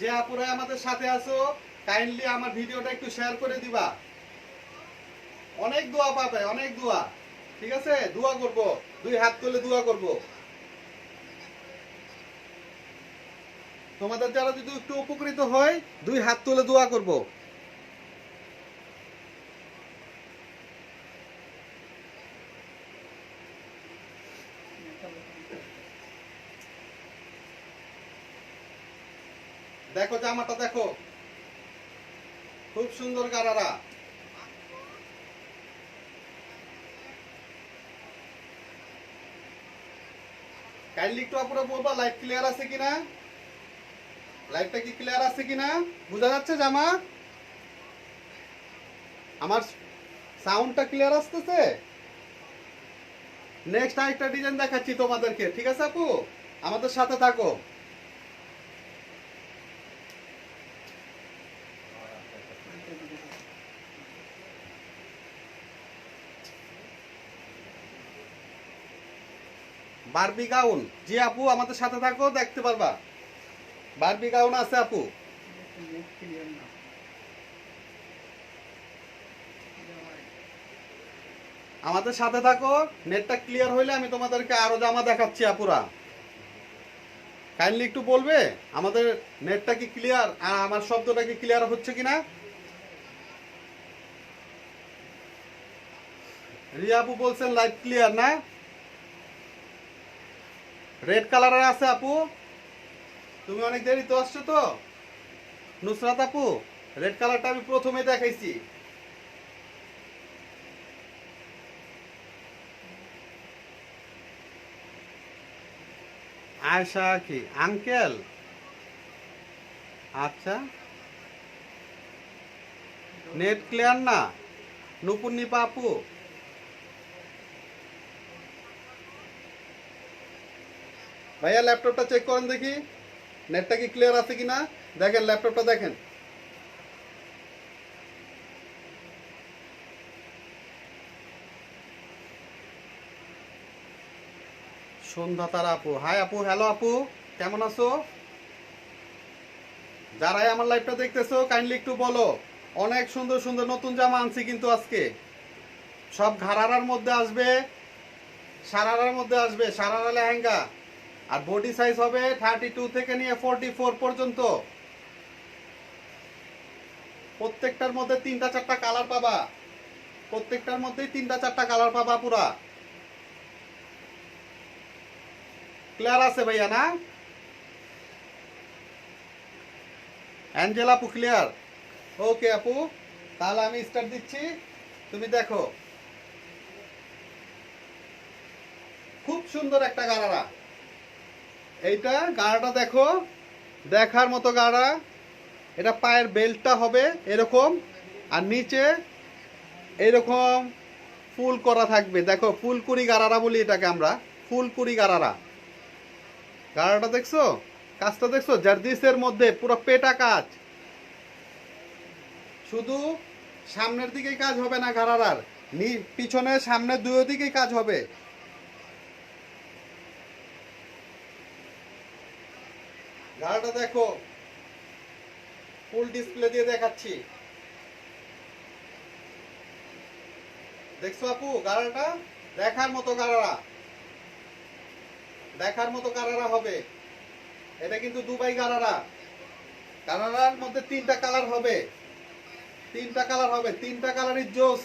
যে আপুরা আমাদের সাথে আছো, কাইন্ডলি আমার ভিডিওটা একটু শেয়ার করে দিবা। অনেক দোয়া পাবে, অনেক দোয়া। ঠিক আছে, দোয়া করব, 2 হাত তুলে দোয়া করব। তোমাদের যারা যদি একটু উপকৃত হয়, 2 হাত তুলে দোয়া করব। দেখো জামাটা দেখো, খুব সুন্দর গারারা। কাইন্ডলি একটু আপুরা বলবা লাইভ ক্লিয়ার আছে কিনা, লাইভটা কি ক্লিয়ার আছে কিনা, বোঝা যাচ্ছে জামা? আমার সাউন্ডটা ক্লিয়ার আসতেছে? নেক্সট আরেকটা ডিজাইন দেখাচ্ছি তোমাদেরকে, ঠিক আছে আপু? আমাদের সাথে থাকো। বারবি গাউন, জি আপু আমাদের সাথে থাকো, দেখতে পারবা। বারবি গাউন আছে আপু। আমাদের সাথে থাকো, নেটটা ক্লিয়ার হইলে আমি তোমাদেরকে আরো জামা দেখাচ্ছি আপুরা। কাইন্ডলি একটু বলবে আমাদের নেটটা কি ক্লিয়ার আর আমার শব্দটা কি ক্লিয়ার হচ্ছে কিনা। রিয়া আপু বলছেন লাইট ক্লিয়ার না? রেড কালারের আছে আপু, তুমি অনেক দেরিতে আসছো তো। নুসরাত আপু, রেড কালারটা আমি প্রথমে দেখাইছি। আয়শা কি আঙ্কেল? আচ্ছা, নেট ক্লিয়ার না? নুপুর নিপা আপু, ভাইয়া ল্যাপটপটা চেক করেন দেখি নেটটা কি ক্লিয়ার আছে কিনা। দেখেন ল্যাপটপটা দেখেন। সন্ধ্যা তারা আপু, হাই আপু, হ্যালো আপু, কেমন আছো? যারাই আমার লাইভটা দেখতেছো কাইন্ডলি একটু বলো। অনেক সুন্দর সুন্দর নতুন জামা আনছি কিন্তু আজকে সব ঘাড়ারার মধ্যে আসবে, সারারার মধ্যে আসবে, সারারা লেহেঙ্গা। আর বডি সাইজ হবে 32 থেকে নিয়ে 44 পর্যন্ত। প্রত্যেকটার মধ্যে 3টা 4টা কালার পাবা, প্রত্যেকটার মধ্যেই 3টা 4টা কালার পাবা। পুরা ক্লিয়ার আছে ভাইয়া না? অ্যাঞ্জেলা আপু ক্লিয়ার? ওকে আপু, তাহলে আমি স্টার্ট দিচ্ছি, তুমি দেখো। খুব সুন্দর একটা গাড়ারা, এইটা গাড়াটা দেখো, দেখার মতো গাড়া। এটা পায়ের বেল্টটা হবে এরকম, আর নিচে এরকম ফুল করা থাকবে। দেখো ফুলকুড়ি গাড়ারা বলি এটাকে আমরা, ফুলকুড়ি গাড়ারা। গাড়াটা দেখছো, কাজটা দেখছো, জারদিসের মধ্যে পুরো পেটা কাজ। শুধু সামনের দিকেই কাজ হবে না গাড়ারার, পিছনে সামনে দুই দিকেই কাজ হবে। গাড়াটা দেখো, ফুল ডিসপ্লে দিয়ে দেখাচ্ছি। দেখছো আপু গাড়াটা? দেখার মতো গাড়ারা, দেখার মতো গাড়ারা হবে। এটা কিন্তু দুবাই গাড়ারা। গাড়ারার মধ্যে 3টা কালার হবে, 3টা কালার হবে, 3টা কালারই জোস।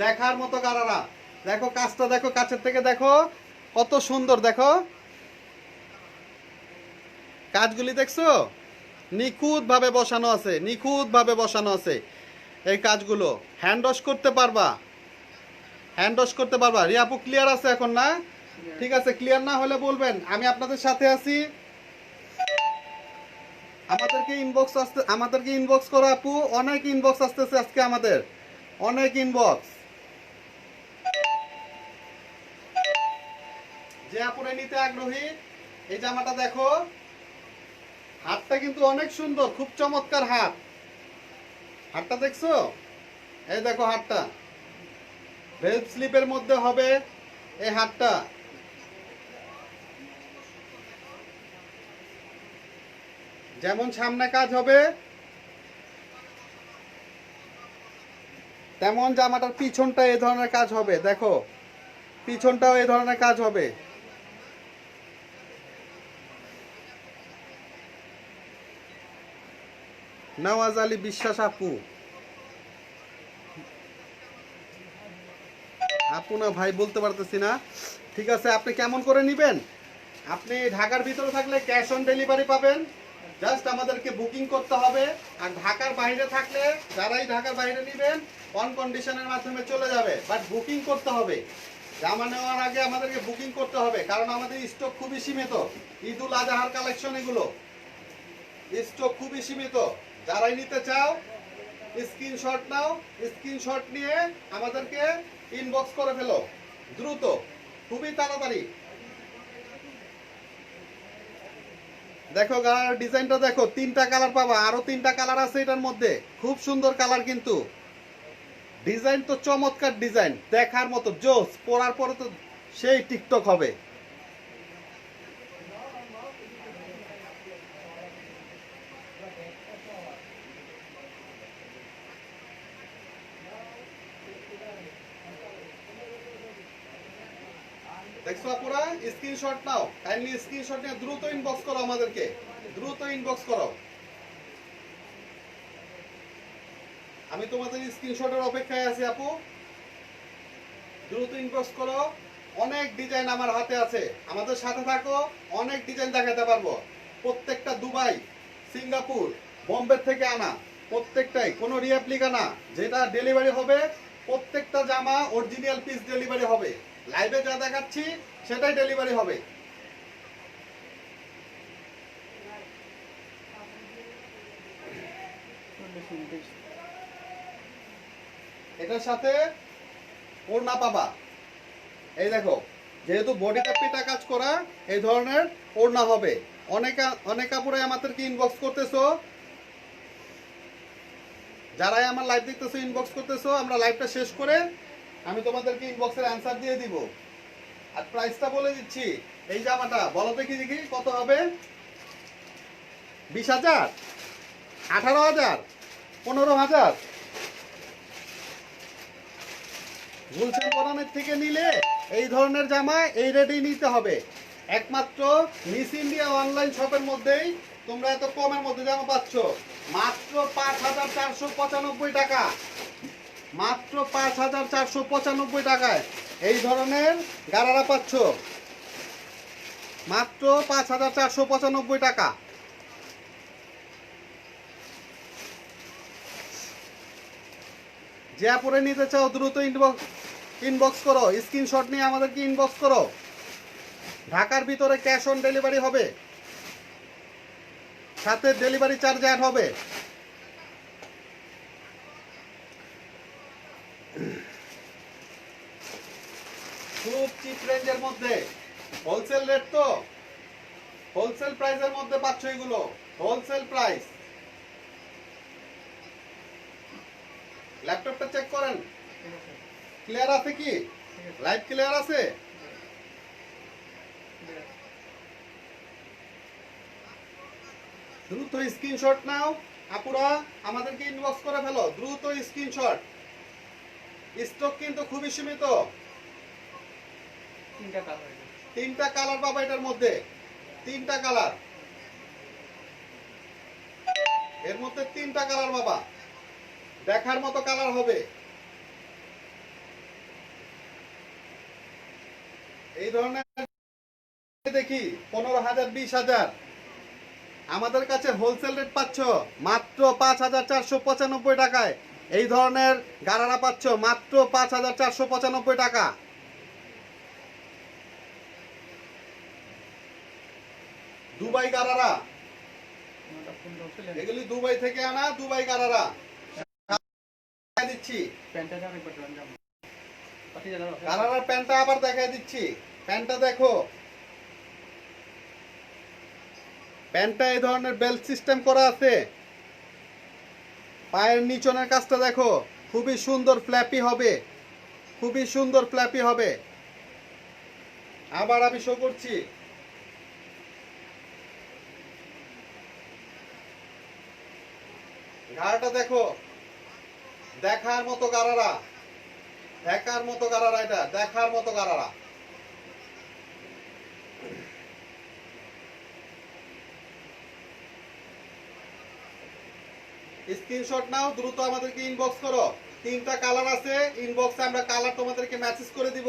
দেখার মতো গাড়ারা। দেখো কাজটা দেখো, কাছের থেকে দেখো কত সুন্দর। দেখো কাজগুলি দেখছো, নিখুঁত ভাবে বসানো আছে, নিখুঁত ভাবে বসানো আছে এই কাজগুলো। হ্যান্ড ওয়াশ করতে পারবা, হ্যান্ড ওয়াশ করতে পারবা। রিয়াপু ক্লিয়ার আছে এখন না? ঠিক আছে, ক্লিয়ার না হলে বলবেন, আমি আপনাদের সাথে আছি। আমাদেরকে ইনবক্স করো আপু, অনেক ইনবক্স আসতেছে আজকে আমাদের, অনেক ইনবক্স। যে আপুরে নিতে আগ্রহী, এই জামাটা দেখো, হাতটা কিন্তু অনেক সুন্দর, খুব চমৎকার হাত। হাতটা দেখছো, এই দেখো হাতটা ভেলভ স্লিপের মধ্যে হবে এই হাতটা। যেমন সামনে কাজ হবে, তেমন জামাটার পিছনটা এই ধরনের কাজ হবে। দেখো পিছনটাও এই ধরনের কাজ হবে। নওয়াজ আলী বিশ্বাস আপু, আপু না ভাই বলতে পারতেছি না। ঠিক আছে, আপনি কেমন করে নেবেন? আপনি ঢাকার ভিতরে থাকলে ক্যাশ অন ডেলিভারি পাবেন, জাস্ট আমাদেরকে বুকিং করতে হবে। আর ঢাকার বাইরে থাকলে, যারাই ঢাকার বাইরে নেবেন, অন কন্ডিশনের মাধ্যমে চলে যাবে, বাট বুকিং করতে হবে। জামা নেওয়ার আগে আমাদেরকে বুকিং করতে হবে, কারণ আমাদের স্টক খুবই সীমিত। ঈদুল আজহার কালেকশন এগুলো, স্টক খুবই সীমিত। যারাই নিতে চাও স্ক্রিনশট নাও, স্ক্রিনশট নিয়ে আমাদেরকে ইনবক্স করে ফেলো দ্রুত, খুবই তাড়াতাড়ি। দেখো গালার ডিজাইনটা দেখো, 3টা কালার পাবা, আরো 3টা কালার আছে এটার মধ্যে। খুব সুন্দর কালার, কিন্তু ডিজাইন তো চমৎকার ডিজাইন, দেখার মতো জোস। পরার পরে তো সেই টিকটক হবে। দেখছো আপুরা, স্ক্রিনশট নাও, কাইন্ডলি স্ক্রিনশট নিয়ে দ্রুত ইনবক্স করো আমাদেরকে, দ্রুত ইনবক্স করো। আমি তোমাদের স্ক্রিনশটের অপেক্ষায় আছি আপু। দ্রুত ইনবক্স করো। অনেক ডিজাইন আমার হাতে আছে, আমাদের সাথে থাকো, অনেক ডিজাইন দেখাতে পারবো। প্রত্যেকটা দুবাই, সিঙ্গাপুর, বোম্বে থেকে আনা, প্রত্যেকটাই কোনো রিঅ্যাপ্লিকা না। যেটা ডেলিভারি হবে প্রত্যেকটা জামা অরিজিনাল পিস ডেলিভারি হবে। লাইভে যা দেখাচ্ছি সেটাই ডেলিভারি হবে। এটার সাথে ওড়না পাবা। এই দেখো, যেহেতু বডিটা পেটা কাজ করা, এই ধরনের ওড়না হবে। অনেক কাপড়ে আমাদেরকে ইনবক্স করতেছো, যারাই আমার লাইভ দেখতেছো ইনবক্স করতেছো। আমরা লাইভটা শেষ করে আমি তোমাদেরকে ইনবক্সের অ্যান্সার দিয়ে দিব। আর প্রাইসটা বলে দিচ্ছি। এই জামাটা বলো দেখি দেখি কত হবে? 20,000, 18,000, 15,000? গুলশান কোরআনের থেকে নিলে এই ধরনের জামা এই রেটেই নিতে হবে। একমাত্র মিস ইন্ডিয়া অনলাইন শপের মধ্যেই তোমরা এত কমের মধ্যে জামা পাচ্ছ। মাত্র 5,495 টাকা, মাত্র 5,495 টাকায় এই ধরনের গারারা পাচ্ছ, মাত্র 5,495 টাকা। যে পরে নিতে চাও দ্রুত ইনবক্স করো, স্ক্রিনশট নিয়ে আমাদেরকে ইনবক্স করো। ঢাকার ভিতরে ক্যাশ অন ডেলিভারি হবে, সাথে ডেলিভারি চার্জ অ্যাড হবে। খুব চিপ রেঞ্জের মধ্যে, হোলসেল রেট তো, হোলসেল প্রাইসের মধ্যে পাচ্ছ এগুলো, হোলসেল প্রাইস। ল্যাপটপটা চেক করেন, ক্লিয়ার আছে কি? লাইভ ক্লিয়ার আছে? দ্রুত স্ক্রিনশট নাও আপুরা, আমাদেরকে ইনবক্স করে ফেলো, দ্রুত স্ক্রিনশট। স্টক কিন্তু খুবই সীমিত। 3টা কালার পাবা এটার মধ্যে, 3টা কালার, এর মধ্যে 3টা কালার পাবা, দেখার মতো কালার হবে। এই ধরনের দেখি 15,000, 20,000, আমাদের কাছে হোলসেল রেট পাচ্ছ মাত্র 5,495 টাকায়। এই ধরনের গারারা পাচ্ছ মাত্র 5,495 টাকা। দুবাই গারারা, এগুলি দুবাই থেকে আনা, দুবাই গারারা দিচ্ছি। গারারার প্যান্টটা আবার দেখাই দিচ্ছি। প্যান্টটা দেখো, প্যান্টটা এই ধরনের বেল্ট সিস্টেম করা আছে। পায়ের নিচনের কাজটা দেখো, খুবই সুন্দর ফ্ল্যাপি হবে, খুবই সুন্দর ফ্ল্যাপি হবে। আবার আমি শো করছি, ঘাড়টা দেখো, দেখার মতো গারারা, দেখার মতো গারারা, এটা দেখার মতো গারারা। স্ক্রিনশট নাও, দ্রুত আমাদেরকে ইনবক্স করো। 3টা কালার আছে, ইনবক্সে আমরা কালার তোমাদেরকে মেসেজ করে দিব।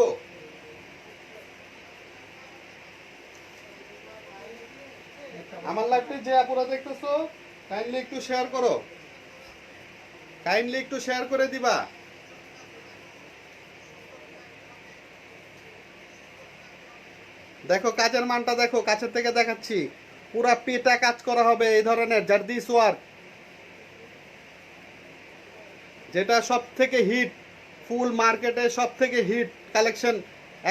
আমার লাইভটি যে আপুরা দেখতেছো কাইন্ডলি একটু শেয়ার করো, কাইন্ডলি একটু শেয়ার করে দিবা। দেখো কাজের মানটা দেখো, কাছের থেকে দেখাচ্ছি, পুরা পেটা কাজ করা হবে এই ধরনের জারদিস ওয়ার্ক, যেটা সব থেকে হিট, ফুল মার্কেটে সব থেকে হিট কালেকশন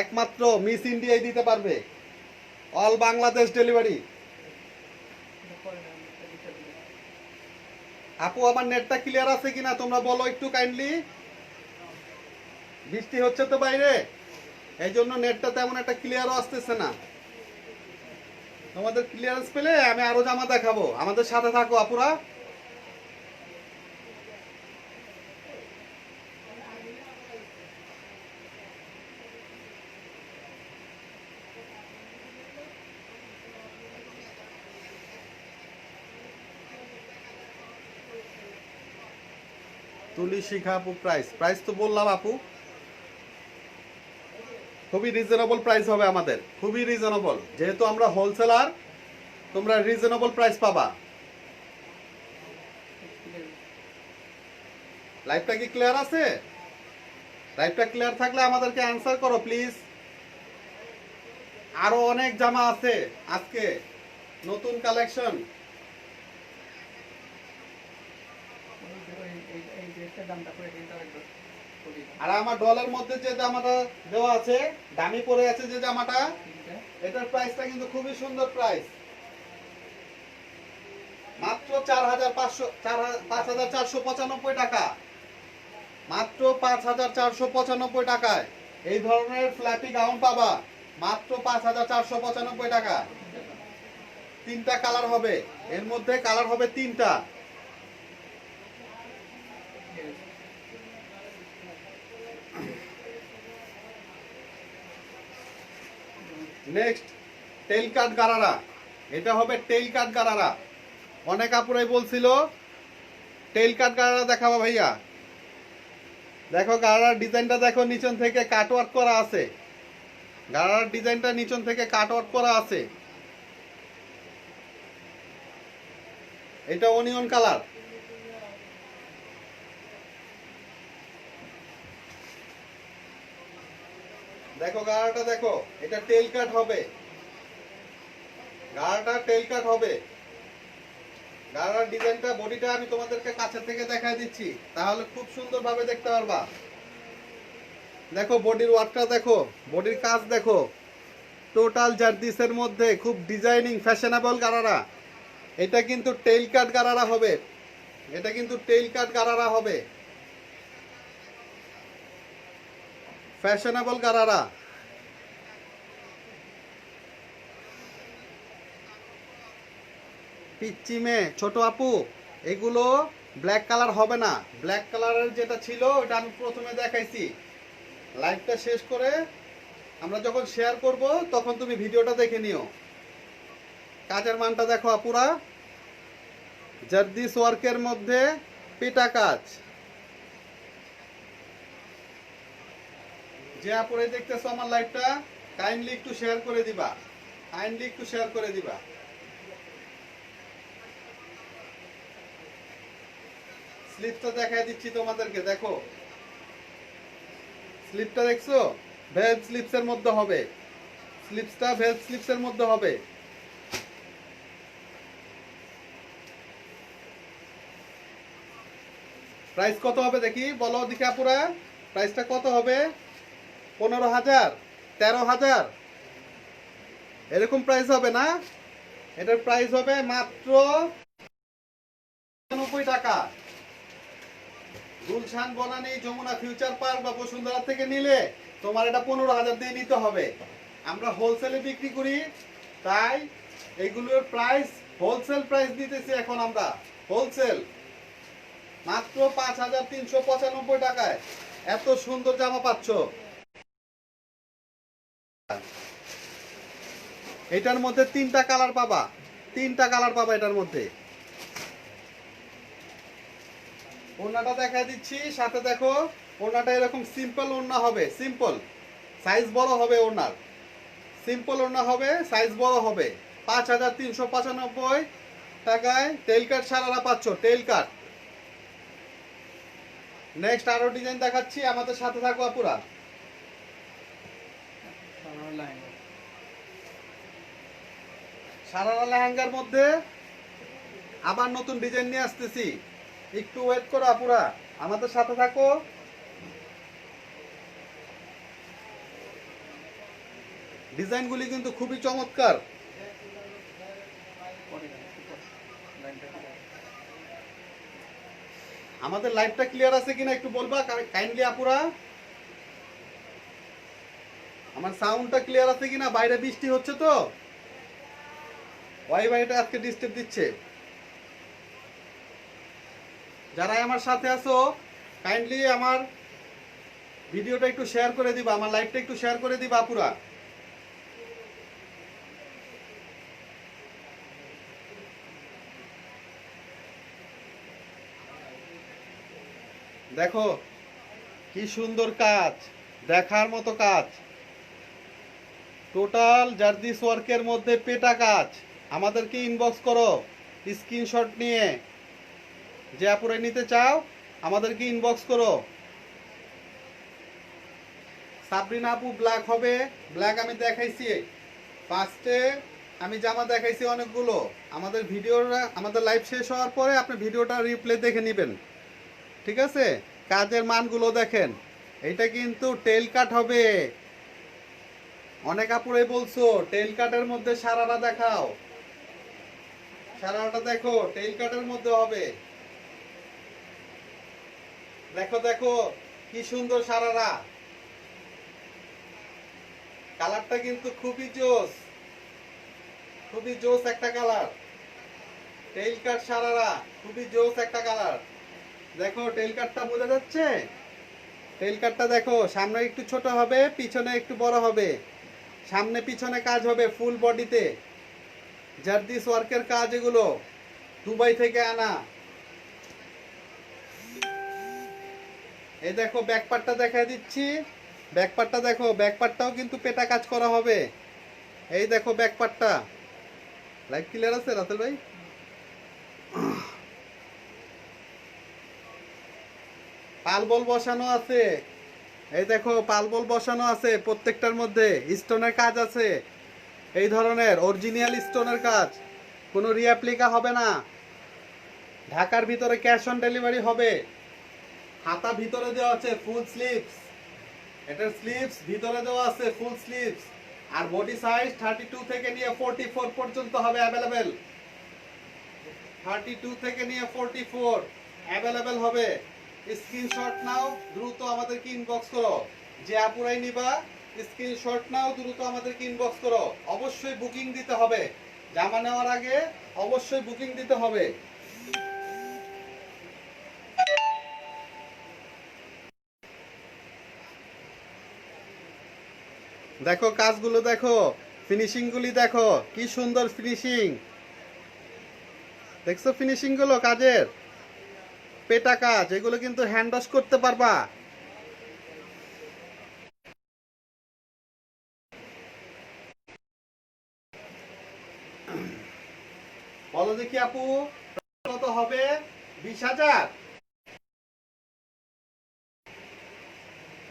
একমাত্র মিস ইন্ডিয়ায় দিতে পারবে। All Bangladesh delivery. আপু আমার নেটটা ক্লিয়ার আছে কিনা তোমরা বলো একটু কাইন্ডলি। বৃষ্টি হচ্ছে তো বাইরে, এই জন্য নেটটা তেমন একটা ক্লিয়ারও আসতেছে না। তোমাদের ক্লিয়ারেন্স পেলে আমি আরো জামা দেখাবো, আমাদের সাথে থাকো আপুরা। তুলি শিখা আপু, প্রাইস তো বললাম আপু। খুবই রিজনেবল প্রাইস হবে আমাদের, খুবই রিজনেবল, যেহেতু আমরা হোলসেলার, তোমরা রিজনেবল প্রাইস পাবা। লাইভটা কি ক্লিয়ার আছে? লাইভটা ক্লিয়ার থাকলে আমাদেরকে অ্যানসার করো প্লিজ। আরো অনেক জামা আছে আজকে, নতুন কালেকশন। এই ড্রেসটার দামটা করে দিন তাহলে খুবই আর আমার ডলের মধ্যে যে জামাটা দেওয়া আছে, দামি পরে আছে যে জামাটা, এটার প্রাইসটা কিন্তু খুবই সুন্দর প্রাইস, মাত্র 5,495 টাকা, মাত্র 5,495 টাকায় এই ধরনের ফ্ল্যাপি গাউন পাবা, মাত্র 5,495 টাকা। তিনটা কালার হবে, এর মধ্যে কালার হবে তিনটা। নেক্সট টেইল কাট গারারা, এটা হবে টেইল কাট গারারা। অনেক আপুরাই বলছিল টেইল কাট গারারা দেখাবো ভাইয়া। দেখো গারার ডিজাইনটা দেখো, নিচন থেকে কাটওয়ার্ক করা আছে, গারার ডিজাইনটা নিচন থেকে কাটওয়ার্ক করা আছে। এটা অনিয়ন কালার, দেখো গারাটা দেখো, এটা টেইল কাট হবে, গারাটা টেইল কাট হবে। গারার ডিজাইনটা, বডিটা আমি তোমাদেরকে কাছে থেকে দেখাই দিচ্ছি, তাহলে খুব সুন্দরভাবে দেখতে পারবা। দেখো বডির ওয়ার্কটা দেখো, বডির কাজ দেখো, টোটাল জারদিসের মধ্যে খুব ডিজাইনিং ফ্যাশনেবল গারারা। এটা কিন্তু টেইল কাট গারারা হবে, এটা কিন্তু টেইল কাট গারারা হবে, ফ্যাশনেবল গারারা। পিচ্চি মেয়ে, ছোট আপু, এগুলো ব্ল্যাক কালার হবে না। ব্ল্যাক কালারের যেটা ছিল ওটা আমি প্রথমে দেখাইছি, লাইভটা শেষ করে আমরা যখন শেয়ার করব তখন তুমি ভিডিওটা দেখে নিও। কাজের মানটা দেখো আপুরা, জারদিস ওয়ার্কের মধ্যে পিটা কাজ। যে আপুরাই দেখতেছো আমার লাইভটা, কাইন্ডলি একটু শেয়ার করে দিবা, কাইন্ডলি একটু শেয়ার করে দিবা। স্লিপটা দেখাই দিচ্ছি তোমাদেরকে, দেখো স্লিপটা দেখছো, ভেলভ স্লিপসের মধ্যে হবে, স্লিপসটা ভেলভ স্লিপসের মধ্যে হবে। প্রাইস কত হবে দেখি, বলো দেখি আপুরা, প্রাইসটা কত হবে? 15,000, 13,000 এরকম প্রাইস হবে না? এটার প্রাইস হবে মাত্র 90 টাকা। গুলশান, বনানী, যমুনা ফিউচার পার্ক বা বসুন্ধরা থেকে নিলে তোমার এটা 15,000 দিয়ে নিতে হবে। আমরা হোলসেলে বিক্রি করি, তাই এগুলোর প্রাইস হোলসেল প্রাইস দিতেছি এখন আমরা, হোলসেল মাত্র 5,395 টাকায় এত সুন্দর জামা পাচ্ছ। এটার মধ্যে তিনটা কালার পাবা, তিনটা কালার পাবা এটার মধ্যে। ওড়নাটা দেখাই দিচ্ছি, সাথে দেখো ওড়নাটা এরকম সিম্পল ওড়না হবে, সিম্পল, সাইজ বড় হবে ওড়নার, সিম্পল ওড়না হবে, সাইজ বড় হবে। 5,395 টাকায় টেইল কাট সারারা পাচ্ছ, টেইল কাট। নেক্সট আরো ডিজাইন দেখাচ্ছি, আমাদের সাথে থাকো আপুরা। সারারা লেহেঙ্গার মধ্যে আবার নতুন ডিজাইন নিয়ে আসতেছি, একটু ওয়েট করো আপুরা, আমাদের সাথে থাকো। ডিজাইনগুলি কিন্তু খুবই চমৎকার। আমাদের লাইভটা ক্লিয়ার আছে কিনা একটু বলবা কাইন্ডলি আপুরা, আমার সাউন্ডটা ক্লিয়ার আছে কিনা? বাইরে বৃষ্টি হচ্ছে তো, ওয়াইফাইটা আজকে ডিস্টার্ব দিচ্ছে। যারাই আমার সাথে আছো কাইন্ডলি আমার ভিডিওটা একটু শেয়ার করে দিবা, আমার লাইভটা একটু শেয়ার করে দিবা আপুরা। দেখো কি সুন্দর কাজ, দেখার মতো কাজ, টোটাল জার্দিস ওয়ার্কের মধ্যে পেটা কাজ। আমাদেরকে ইনবক্স করো স্ক্রিনশট নিয়ে, যে আপুরে নিতে চাও আমাদেরকে ইনবক্স করো। সাবরিনা আপু ব্ল্যাক হবে, ব্ল্যাক আমি দেখাইছি ফার্স্টে, আমি জামা দেখাইছি অনেকগুলো। আমাদের ভিডিওটা, আমাদের লাইভ শেষ হওয়ার পরে আপনি ভিডিওটা রিপ্লে দেখে নেবেন, ঠিক আছে? কাজের মানগুলো দেখেন। এটা কিন্তু টেল কাট হবে। অনেক আপুরাই বলছো টেল কাটের মধ্যে সারারা দেখাও, সারাটা দেখো টেল কাটের মধ্যে হবে। দেখো দেখো কি সুন্দর সারারা, কালারটা কিন্তু খুবই জোস, খুবই জোস একটা কালার। টেইল কাট সারারা খুবই জোস একটা কালার। দেখো টেইল কাটটা বোঝা যাচ্ছে? টেইল কাটটা দেখো, সামনে একটু ছোট হবে, পিছনে একটু বড় হবে। সামনে পিছনে কাজ হবে ফুল বডিতে। জার্দিস ওয়ার্কের কাজ এগুলো, দুবাই থেকে আনা। এই দেখো ব্যাক পার্টটা দেখা দিচ্ছি, ব্যাক পার্টটা দেখো, ব্যাক পার্টটাও কিন্তু পেটা কাজ করা হবে। এই দেখো ব্যাক পার্টটা। লাইট ক্লিয়ার আছে রাসেল ভাই? পালবল বসানো আছে, এই দেখো পালবল বসানো আছে, প্রত্যেকটার মধ্যে স্টোনের কাজ আছে। এই ধরনের অরিজিনাল স্টোনের কাজ, কোনো রিঅ্যাপ্লিকা হবে না। ঢাকার ভিতরে ক্যাশ অন ডেলিভারি হবে। হাতা ভিতরে দেওয়া আছে ফুল স্লিভস, এটার স্লিভস ভিতরে দেওয়া আছে ফুল স্লিভস। আর বডি সাইজ 32 থেকে নিয়ে 44 পর্যন্ত হবে অ্যাভেলেবেল। 32 থেকে নিয়ে 44 অ্যাভেলেবেল হবে। স্ক্রিনশট নাও, দ্রুত আমাদেরকে ইনবক্স করো। যে আপুরাই নিবা স্ক্রিনশট নাও, দ্রুত আমাদেরকে ইনবক্স করো। অবশ্যই বুকিং দিতে হবে, জামা নেওয়ার আগে অবশ্যই বুকিং দিতে হবে। দেখো কাজগুলো দেখো, ফিনিশিং গুলি দেখো, কি সুন্দর ফিনিশিং। দেখছো ফিনিশিং গুলো কাজের? পেটা কাজ, এগুলো কিন্তু হ্যান্ড ওয়াশ করতে পারবা। বলো দেখি আপু, কত হবে? 20,000,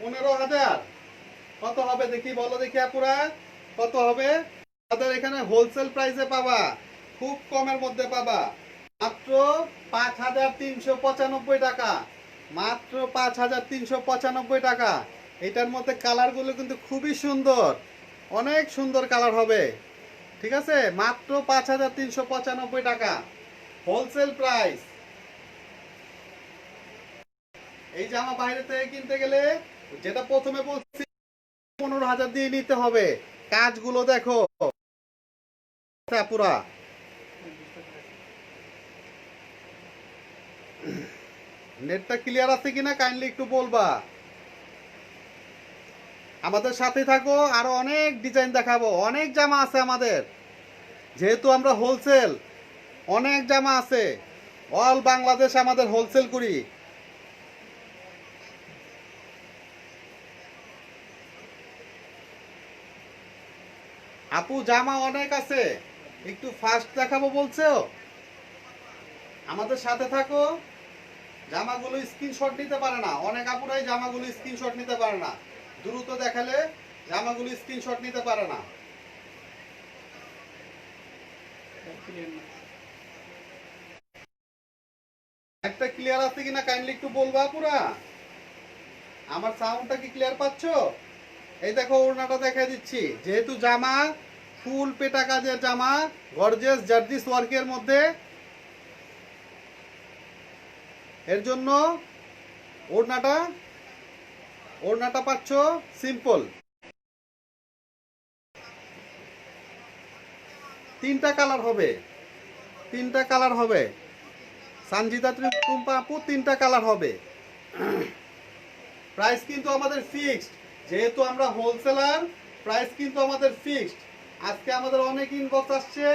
15,000, কত হবে দেখি? বলো দেখি আপুরা, কত হবে? আমাদের এখানে হোলসেল প্রাইসে পাবা, খুব কমের মধ্যে পাবা, মাত্র 5,395 টাকা, মাত্র 5,395 টাকা। এটার মধ্যে কালারগুলো কিন্তু খুবই সুন্দর, অনেক সুন্দর কালার হবে, ঠিক আছে? মাত্র 5,395 টাকা হোলসেল প্রাইস। এই জামা বাইরে থেকে কিনতে গেলে, যেটা প্রথমে বলছি, 15,000 দিয়ে নিতে হবে। কাজগুলো দেখো পুরা। নেটটা ক্লিয়ার আছে কিনা কাইন্ডলি একটু বলবা। আমাদের সাথে থাকো, আরো অনেক ডিজাইন দেখাবো, অনেক জামা আছে আমাদের, যেহেতু আমরা হোলসেল, অনেক জামা আছে। অল বাংলাদেশ আমাদের হোলসেল করি। আপু জামা অনেক আছে, একটু ফাস্ট দেখাবো বলছো? আমাদের সাথে থাকো। জামাগুলো স্ক্রিনশট নিতে পারে না, অনেক আপুরাই জামাগুলো স্ক্রিনশট নিতে পারে না, দ্রুত দেখালে জামাগুলো স্ক্রিনশট নিতে পারে না। একটা ক্লিয়ার আছে কিনা কাইন্ডলি একটু বলবা পুরা। আমার সাউন্ডটা কি ক্লিয়ার পাচ্ছো? এই দেখো ওড়নাটা দেখাই দিচ্ছি, যেহেতু জামা ফুল পেটা কাজের জামা, গর্জিয়াস জার্দিস ওয়ার্কের মধ্যে, এর জন্য ওড়নাটা, ওড়নাটা পাচ্ছ সিম্পল। 3টা কালার হবে, 3টা কালার হবে। সানজিদা টুম্পা আপু 3টা কালার হবে। প্রাইস কিন্তু আমাদের ফিক্সড, যেহেতু আমরা হোলসেলার, প্রাইস কিন্তু আমাদের ফিক্সড। আজকে আমাদের অনেক ইনবক্স আসছে,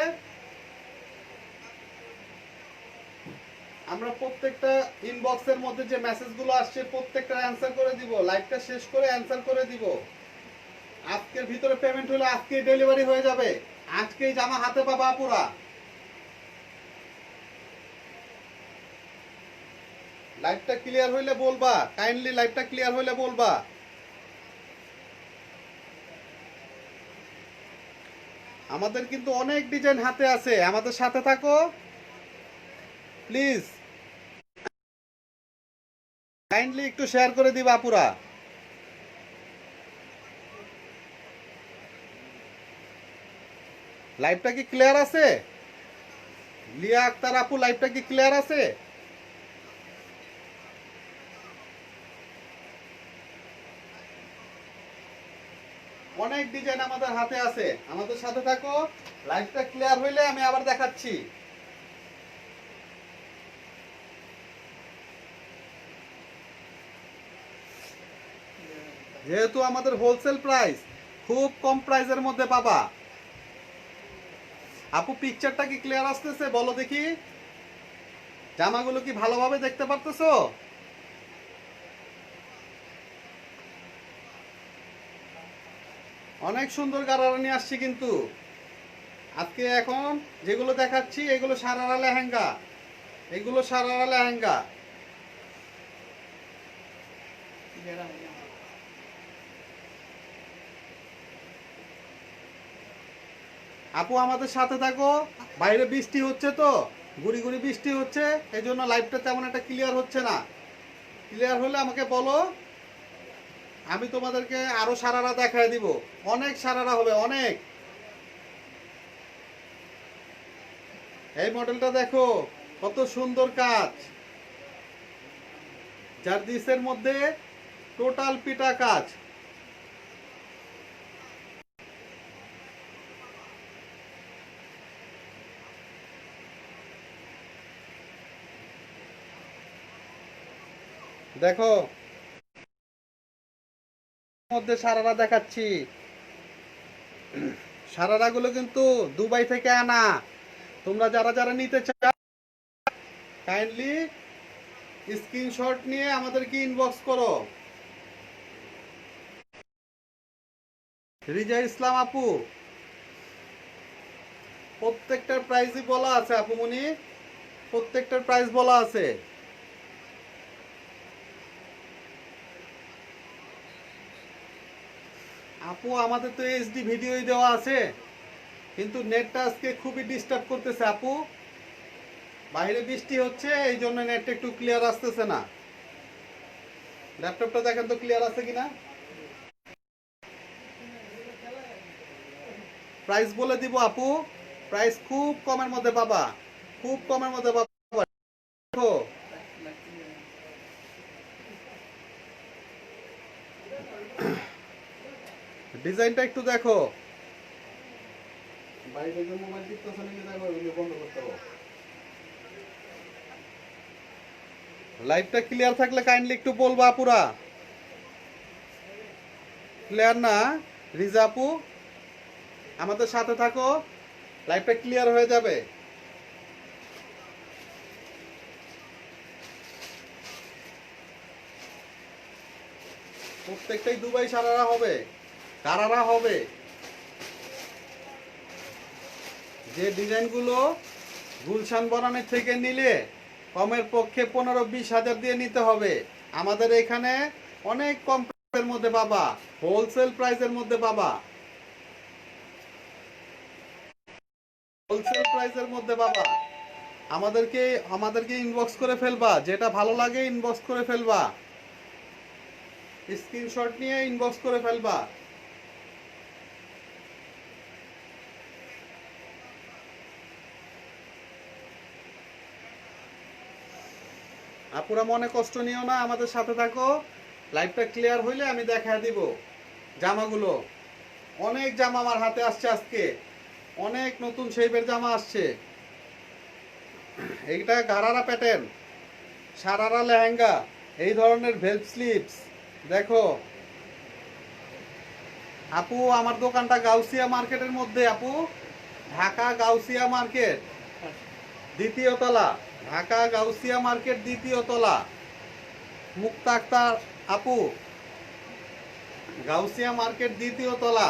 আমরা প্রত্যেকটা ইনবক্সের মধ্যে যে মেসেজগুলো আসছে প্রত্যেকটা অ্যান্সার করে দিব, লাইভটা শেষ করে অ্যান্সার করে দিব। আজকের ভিতরে পেমেন্ট হলে আজকেই ডেলিভারি হয়ে যাবে, আজকেই জামা হাতে পাবা আপুরা। লাইভটা ক্লিয়ার হইলে বলবা, কাইন্ডলি লাইভটা ক্লিয়ার হইলে বলবা। আমাদের কিন্তু অনেক ডিজাইন হাতে আছে, আমাদের সাথে থাকো প্লিজ। কাইন্ডলি একটু শেয়ার করে দিবা আপুরা। লাইভটা কি ক্লিয়ার আছে? লিয়া আক্তার আপু, লাইভটা কি ক্লিয়ার আছে? অনেক ডিজাইন আমাদের হাতে আছে, আমাদের সাথে থাকো। লাইভটা ক্লিয়ার হইলে আমি আবার দেখাচ্ছি। যেহেতু আমাদের হোলসেল প্রাইস, খুব কম প্রাইসের মধ্যে পাবা। আপু পিকচারটা কি ক্লিয়ার আসতেছে বলো দেখি? জামাগুলো কি ভালোভাবে দেখতে পারতেছো? অনেক সুন্দর গারারা নিয়ে আসছি কিন্তু আজকে। এখন যেগুলো দেখাচ্ছি এগুলো সারারা লেহেঙ্গা, এগুলো সারারা লেহেঙ্গা। আপু আমাদের সাথে থাকো। বাইরে বৃষ্টি হচ্ছে তো, গুড়ি গুড়ি বৃষ্টি হচ্ছে, এই জন্য লাইভটা তেমন একটা ক্লিয়ার হচ্ছে না। ক্লিয়ার হলে আমাকে বলো, আমি তোমাদেরকে আরো সারারা দেখায় দিব। অনেক সারারা হবে, অনেক। এই মডেলটা দেখো কত সুন্দর কাজ, জারদিসের মধ্যে টোটাল পিটা কাজ। দেখো মধ্যে সারারা দেখাচ্ছি। সারারা গুলো কিন্তু দুবাই থেকে আনা। তোমরা যারা যারা নিতে চাও কাইন্ডলি স্ক্রিনশট নিয়ে আমাদেরকে ইনবক্স করো। রিজা ইসলাম আপু, প্রত্যেকটার প্রাইসই বলা আছে আপুমনি, প্রত্যেকটার প্রাইস বলা আছে। আপু আমাদের তো এইচডি ভিডিওই দেওয়া আছে, কিন্তু নেটটা আজকে খুবই ডিস্টার্ব করতেছে আপু। বাইরে বৃষ্টি হচ্ছে এই জন্য নেটটা একটু ক্লিয়ার আসতেছে না। ল্যাপটপটা দেখেন তো ক্লিয়ার আছে কিনা। প্রাইস বলে দিব আপু, প্রাইস খুব কমের মধ্যে পাবা, খুব কমের মধ্যে পাবা। দেখো ডিজাইনটা একটু দেখো। বাইরে যে মোবাইল টিপতেছ নাকি দেখো, এগুলো বন্ধ করতে হবে। লাইভটা ক্লিয়ার থাকলে কাইন্ডলি একটু বলবা আপুরা। ক্লিয়ার না রিজা আপু? আমাদের সাথে থাকো, লাইভটা ক্লিয়ার হয়ে যাবে। প্রত্যেকটাই দুবাই সারারা হবে, কারারা হবে। যে ডিজাইনগুলো গুলশান বনানীর থেকে নিলে কমের পক্ষে 15-20 হাজার দিয়ে নিতে হবে। আমাদের এখানে অনেক কম প্রাইসের মধ্যে পাবা, হোলসেল প্রাইসের মধ্যে পাবা, হোলসেল প্রাইসের মধ্যে পাবা। আমাদেরকে ইনবক্স করে ফেলবা, যেটা ভালো লাগে ইনবক্স করে ফেলবা, স্ক্রিনশট নিয়ে ইনবক্স করে ফেলবা। আপুরা মনে কষ্ট নিও না, আমাদের সাথে থাকো। লাইভটা ক্লিয়ার হইলে আমি দেখা দিব জামাগুলো। অনেক জামা আমার হাতে আসছে আজকে, অনেক নতুন শেপের জামা আসছে। এইটা গারারা প্যাটার্ন, সারারা লেহেঙ্গা, এই ধরনের ভেলভ স্লিভস। দেখো আপু আমার দোকানটা গাউসিয়া মার্কেটের মধ্যে, আপু ঢাকা গাউসিয়া মার্কেট দ্বিতীয় তলা, ঢাকা গাউসিয়া মার্কেট দ্বিতীয় তলা। মুক্তা আক্তার আপু, গাউসিয়া মার্কেট 2য় তলা।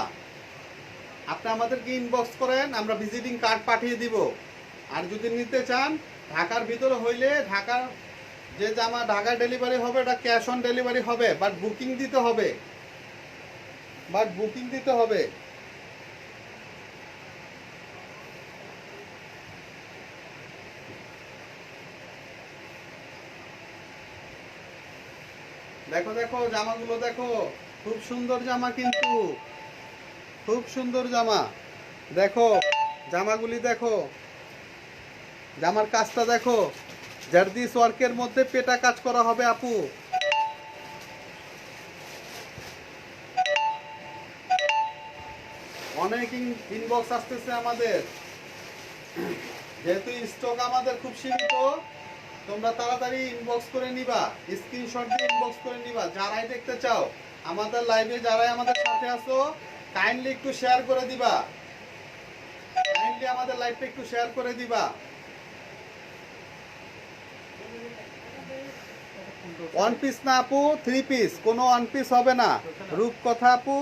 আপনি আমাদেরকে ইনবক্স করেন, আমরা ভিজিটিং কার্ড পাঠিয়ে দিব। আর যদি নিতে চান ঢাকার ভিতরে হইলে ঢাকার যে জামা ঢাকা ডেলিভারি হবে এটা ক্যাশ অন ডেলিভারি হবে, বাট বুকিং দিতে হবে, দেখো দেখো জামাগুলো দেখো, খুব সুন্দর জামা, কিন্তু খুব সুন্দর জামা। দেখো জামাগুলি দেখো, জামার কাজটা দেখো, জারদিস ওয়ার্কের মধ্যে পেটা কাজ করা হবে আপু। অনেক ইনবক্স আসতেছে আমাদের, যেহেতু স্টক আমাদের খুব সীমিত, তোমরা তাড়াতাড়ি ইনবক্স করে নিবা, স্ক্রিনশট দিয়ে ইনবক্স করে নিবা। যারাই দেখতে চাও আমাদের লাইভে, যারাই আমাদের সাথে আছো, কাইন্ডলি একটু শেয়ার করে দিবা, কাইন্ডলি আমাদের লাইভটা একটু শেয়ার করে দিবা। ওয়ান পিস না আপু, 3 পিস, কোনো ওয়ান পিস হবে না। রূপকথা আপু,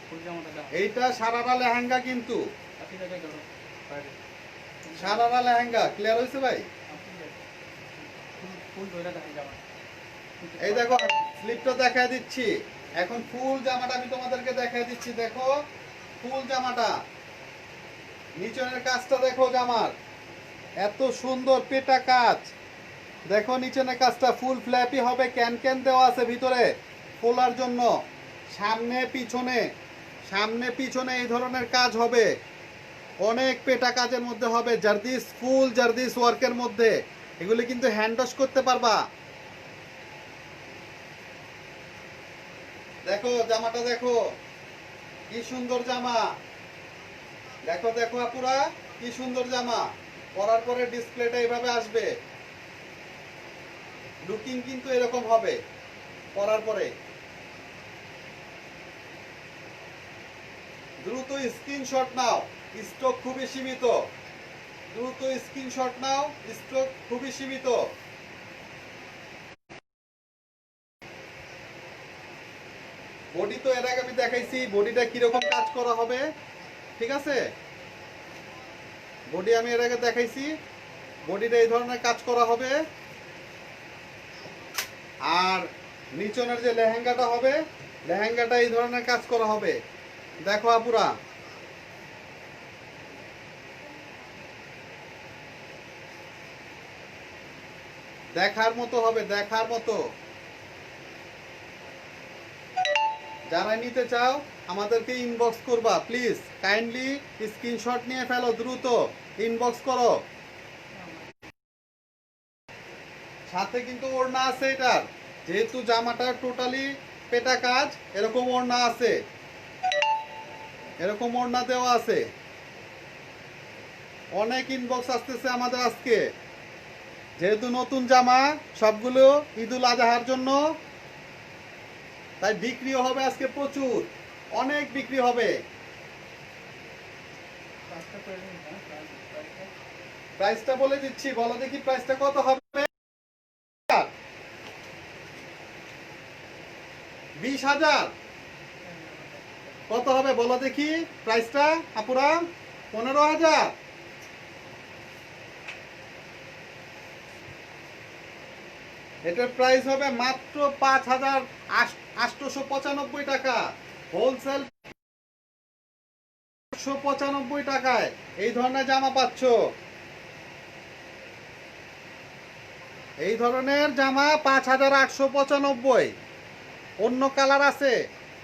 ফুল জামাটা দাও। এইটা সারারা লেহেঙ্গা, কিন্তু আপনি জায়গায় ধরো বাইরে। সারারা লেহেঙ্গা। ক্লিয়ার হয়েছে ভাই? ফুল ধরে দেখেন জামা। এই দেখো স্লিপটা দেখায় দিচ্ছি, এখন ফুল জামাটা আমি তোমাদেরকে দেখায় দিচ্ছি। দেখো ফুল জামাটা, নিচনের কাজটা দেখো জামার, এত সুন্দর পেটা কাজ। দেখো নিচনের কাজটা ফুল ফ্ল্যাপি হবে, ক্যান ক্যান দেওয়া আছে ভিতরে খোলার জন্য। সামনে পিছনে এই ধরনের কাজ হবে, অনেক পেটা কাজের মধ্যে হবে, জারদিস, ফুল জারদিস ওয়ার্কের মধ্যে। এগুলি কিন্তু হ্যান্ড ওয়াশ করতে পারবা। দেখো জামাটা দেখো, কি সুন্দর জামা। দেখো দেখো আপুরা, কি সুন্দর জামা। পরার পরে ডিসপ্লেটা এইভাবে আসবে, লুকিং কিন্তু এরকম হবে পরার পরে। দ্রুত স্ক্রিনশট নাও, স্টক খুবই সীমিত। দ্রুত স্ক্রিনশট নাও, স্টক খুবই সীমিত। বডি তো এর আগে আমি দেখাইছি, বডিটা কিরকম কাজ করা হবে, ঠিক আছে? বডি আমি এর আগে দেখাইছি, বডিটা এই ধরনের কাজ করা হবে। আর নিচনের যে লেহেঙ্গাটা হবে, লেহেঙ্গাটা এই ধরনের কাজ করা হবে। দেখো আপুরা, দেখার মতো হবে, দেখার মতো। যারা নিতে চাও আমাদেরকে ইনবক্স করবা, প্লিজ কাইন্ডলি স্ক্রিনশট নিয়ে ফেলো, দ্রুত ইনবক্স করো। সাথে কিন্তু ওড়না আছে এটার, যেহেতু জামাটা টোটালি পেটা কাজ, এরকম ওড়না আছে, এরকম ওড়না দেওয়া আছে। অনেক ইনবক্স আসতেছে আমাদের আজকে, যেহেতু নতুন জামা সবগুলো ঈদুল আজহার জন্য, তাই বিক্রিও হবে আজকে প্রচুর, অনেক বিক্রি হবে। প্রাইসটা বলে দিচ্ছি, বলো দেখি প্রাইসটা কত হবে। 20,000। কত হবে বলো দেখি প্রাইসটা আপুরা? 15,000। এটার প্রাইস হবে মাত্র 5,895 টাকা, হোলসেল 195 টাকায় এই ধরনের জামা পাচ্ছ। এই ধরনের জামা 5,895। অন্য কালার আছে,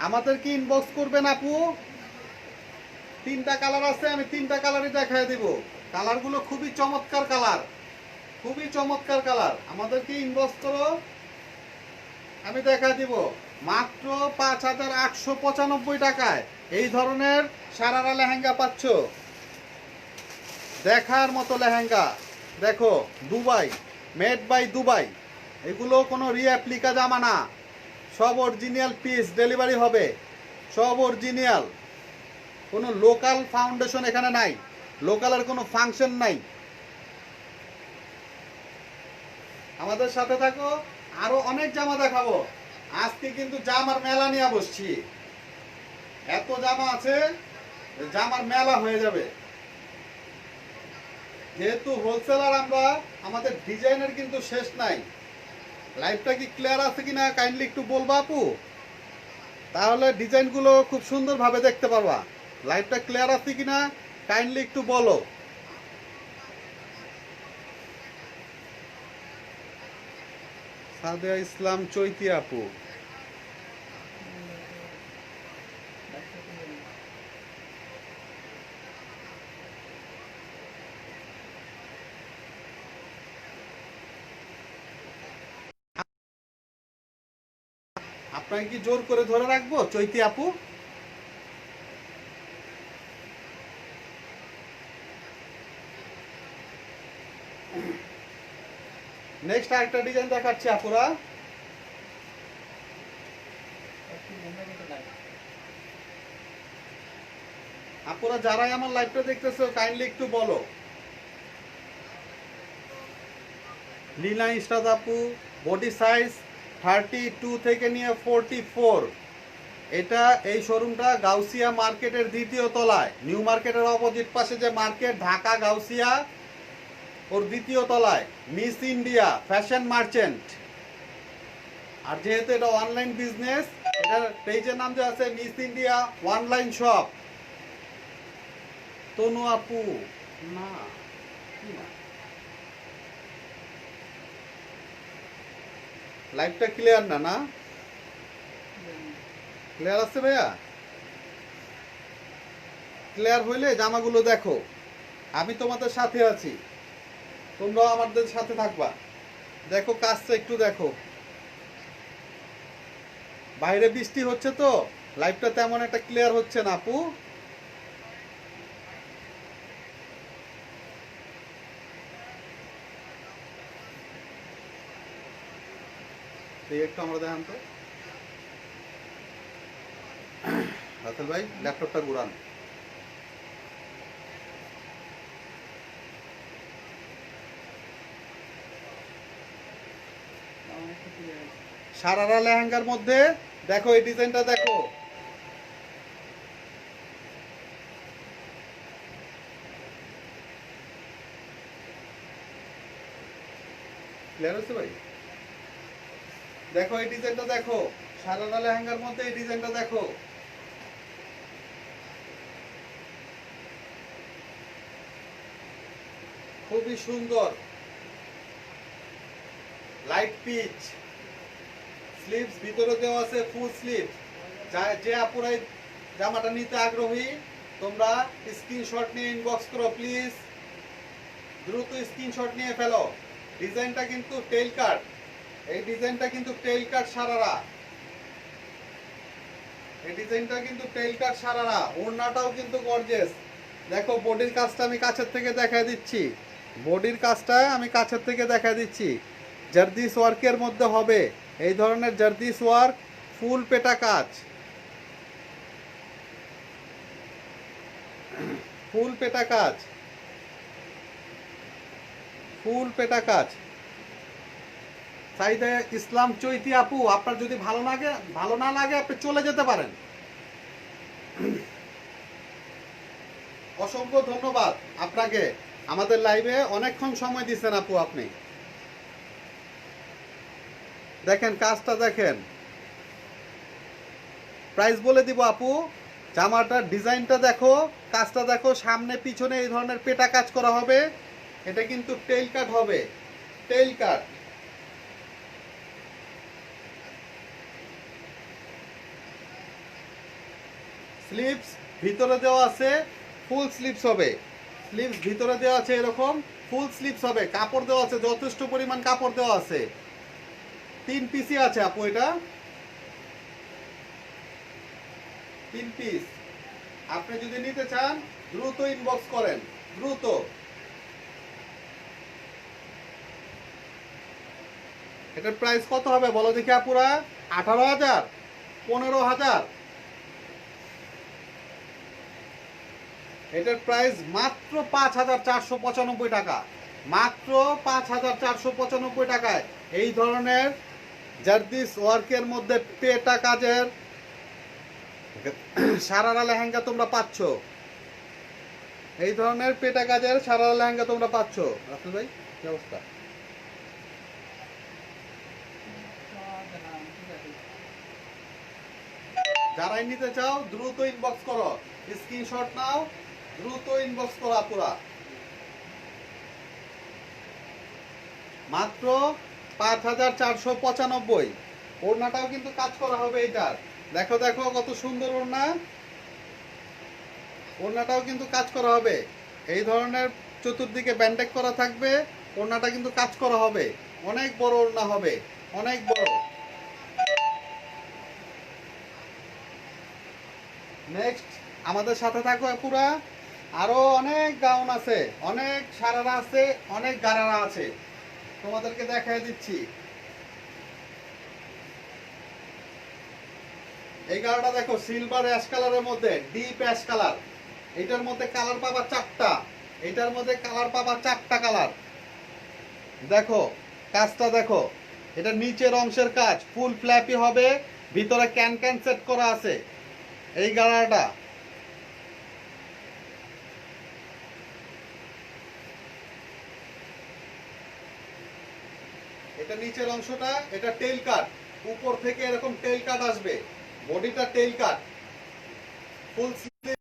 আমাদেরকে ইনবক্স করবেন আপু। 3টা কালার আছে, আমি 3টা কালারই দেখায় দিব। কালারগুলো খুবই চমৎকার কালার, খুবই চমৎকার কালার। আমাদেরকে ইনবক্স করো, আমি দেখা দিব। মাত্র 5,895 টাকায় এই ধরনের সারারা লেহেঙ্গা পাচ্ছ, দেখার মতো লেহেঙ্গা। দেখো দুবাই, মেড বাই দুবাই, এগুলো কোনো রিঅ্যাপ্লিকা জামা না, সব অরিজিনাল পিস ডেলিভারি হবে, সব অরিজিনাল। কোনো লোকাল ফাউন্ডেশন এখানে নাই, লোকালের কোনো ফাংশন নাই। আমাদের সাথে থাকো, আরো অনেক জামা দেখাবো, আজকে কিন্তু জামার মেলা নিয়ে বসছি, এত জামা আছে জামার মেলা হয়ে যাবে। যেহেতু হোলসেলার আমরা, আমাদের ডিজাইনের কিন্তু শেষ নাই। লাইভটা কি ক্লিয়ার আছে কিনা কাইন্ডলি একটু বলবা আপু, তাহলে ডিজাইনগুলো খুব সুন্দরভাবে দেখতে পারবা। লাইভটা ক্লিয়ার আছে কিনা কাইন্ডলি একটু বলো। সাদিয়া ইসলাম চৈতি আপু, আপনাকে কি জোর করে ধরে রাখবো চৈতি আপু? নেক্সট আরেকটা ডিজাইন দেখাচ্ছি আপুরা। আপুরা যারাই আমার লাইভটা দেখতেছো কাইন্ডলি একটু বলো। লীনা ইস্টাদ আপু, বডি সাইজ 32 থেকে নিয়ে 44। এটা এই শোরুমটা গাউসিয়া মার্কেটের দ্বিতীয় তলায়, নিউ মার্কেটের অপোজিট পাশে যে মার্কেট ঢাকা গাউসিয়া, ওর দ্বিতীয় তলায় মিস ইন্ডিয়া ফ্যাশন মার্চেন্ট। আর যেহেতু এটা অনলাইন বিজনেস, এটার পেজের নাম যে আছে মিস ইন্ডিয়া অনলাইন শপ। তনু আপু না, কি না, লাইভটা ক্লিয়ার না? না ক্লিয়ার আছে ভাইয়া? ক্লিয়ার হইলে জামাগুলো দেখো, আমি তোমাদের সাথে আছি, তোমরাও আমাদের সাথে থাকবা। দেখো কাজটা একটু দেখো। বাইরে বৃষ্টি হচ্ছে তো লাইভটা তেমন একটা ক্লিয়ার হচ্ছে না আপু। একটু আমরা দেখান তো রাসেল ভাই, ল্যাপটপটা ঘুরান। সারারা লেহেঙ্গার মধ্যে দেখো এই ডিজাইনটা দেখো। ক্লিয়ার হচ্ছে ভাই? দেখো এই ডিজাইনটা দেখো, সারারা লেহেঙ্গার মধ্যে এই ডিজাইনটা দেখো। খুবই সুন্দর, লাইট পিচ, স্লিভস ভিতরে দেওয়া আছে ফুল স্লিভ। যে আপুরাই জামাটা নিতে আগ্রহী তোমরা স্ক্রিনশট নিয়ে ইনবক্স করো প্লিজ, দ্রুত স্ক্রিনশট নিয়ে ফেলো। ডিজাইনটা কিন্তু টেইল কাট, এই ডিজাইনটা কিন্তু টেইল কাট সারারা, এই ডিজাইনটা কিন্তু টেইল কাট সারারা। ওড়নাটাও কিন্তু গর্জিয়াস। দেখো বডির কাজটা আমি কাছের থেকে দেখায় দিচ্ছি, বডির কাজটা আমি কাছের থেকে দেখায় দিচ্ছি। জারদিস ওয়ার্কের মধ্যে হবে, এই ধরনের জারদিস ওয়ার্ক, ফুল পেটা কাজ, ফুল পেটা কাজ, ফুল পেটা কাজ। সাইদা ইসলাম চৈতি আপু, আপনার যদি ভালো না লাগে আপনি চলে যেতে পারেন। অসংখ্য ধন্যবাদ আপনাকে, আমাদের লাইভে অনেকক্ষণ সময় দিচ্ছেন আপু আপনি। দেখেন কাজটা দেখেন, প্রাইস বলে দিব আপু। জামাটার ডিজাইনটা দেখো, কাজটা দেখো, সামনে পিছনে এই ধরনের পেটা কাজ করা হবে। এটা কিন্তু টেইল কাট হবে, টেইল কাট। স্লিভস ভিতরে দেওয়া আছে, ফুল স্লিভস হবে। স্লিভস ভিতরে দেওয়া আছে এরকম ফুল স্লিভস হবে, কাপড় দেওয়া আছে, যথেষ্ট পরিমাণ কাপড় দেওয়া আছে। 3 পিসই আছে আপু, এটা 3 পিস। আপনি যদি নিতে চান দ্রুত ইনবক্স করেন, দ্রুত। এটার প্রাইস কত হবে বলো দেখি আপুরা? 18,000, 15,000? এটার প্রাইস মাত্র 5,495 টাকা, মাত্র 5,495 টাকায় এই ধরনের জারদিস ওয়ার্কের মধ্যে পেটা কাজের সারারা লেহেঙ্গা তোমরা পাচ্ছ। এই ধরনের পেটা কাজের সারারা লেহেঙ্গা তোমরা পাচ্ছ। রাসেল ভাই কি অবস্থা? যারাই নিতে চাও দ্রুত ইনবক্স করো, স্ক্রিনশট নাও, দ্রুত ইনবক্স করো আপুরা। মাত্র 5,495। ওড়নাটাও কিন্তু কাজ করা হবে এটার। দেখো দেখো কত সুন্দর ওড়না, ওড়নাটাও কিন্তু কাজ করা হবে। এই ধরনের চতুর্দিকে ব্যান্ডেক করা থাকবে, ওড়নাটা কিন্তু কাজ করা হবে। অনেক বড় ওড়না হবে, অনেক বড়। নেক্সট আমাদের সাথে থাকো পুরা। আরো অনেক গাউন আছে, অনেক সারারা আছে, অনেক গারারা আছে, তোমাদেরকে দেখাই দিচ্ছি। এই গাড়াটা দেখো সিলভার অ্যাশ কালারের মধ্যে, ডিপ অ্যাশ কালার। এটার মধ্যে কালার পাবা 4টা, এটার মধ্যে কালার পাবা 4টা কালার। দেখো কাজটা দেখো, এটা নিচের অংশের কাজ ফুল ফ্ল্যাপি হবে, ভিতরে ক্যান ক্যান সেট করা আছে। এই গাড়াটা এটা নিচের অংশটা, এটা টেইল কাট, উপর থেকে এরকম টেইল কাট আসবে, বডিটা টেইল কাট, ফুল স্লিভ।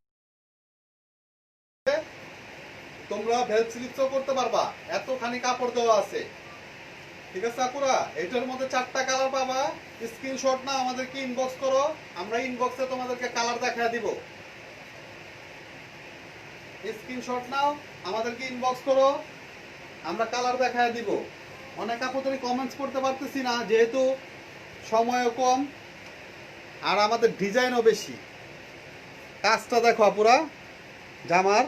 তোমরা ভেলভ স্লিভসও করতে পারবা, এতখানি কাপড় দেওয়া আছে। ঠিক আছে আপুরা, এটার মধ্যে 4টা কালার পাবা। স্ক্রিনশট না আমাদেরকে ইনবক্স করো, আমরা ইনবক্সে তোমাদেরকে কালার দেখায় দিব। স্ক্রিনশট নাও, আমাদেরকে ইনবক্স করো, আমরা কালার দেখায় দিব। অনেক আপুদের কমেন্টস করতে পারতেছি না, যেহেতু সময়ও কম আর আমাদের ডিজাইনও বেশি। কাজটা দেখো আপুরা, জামার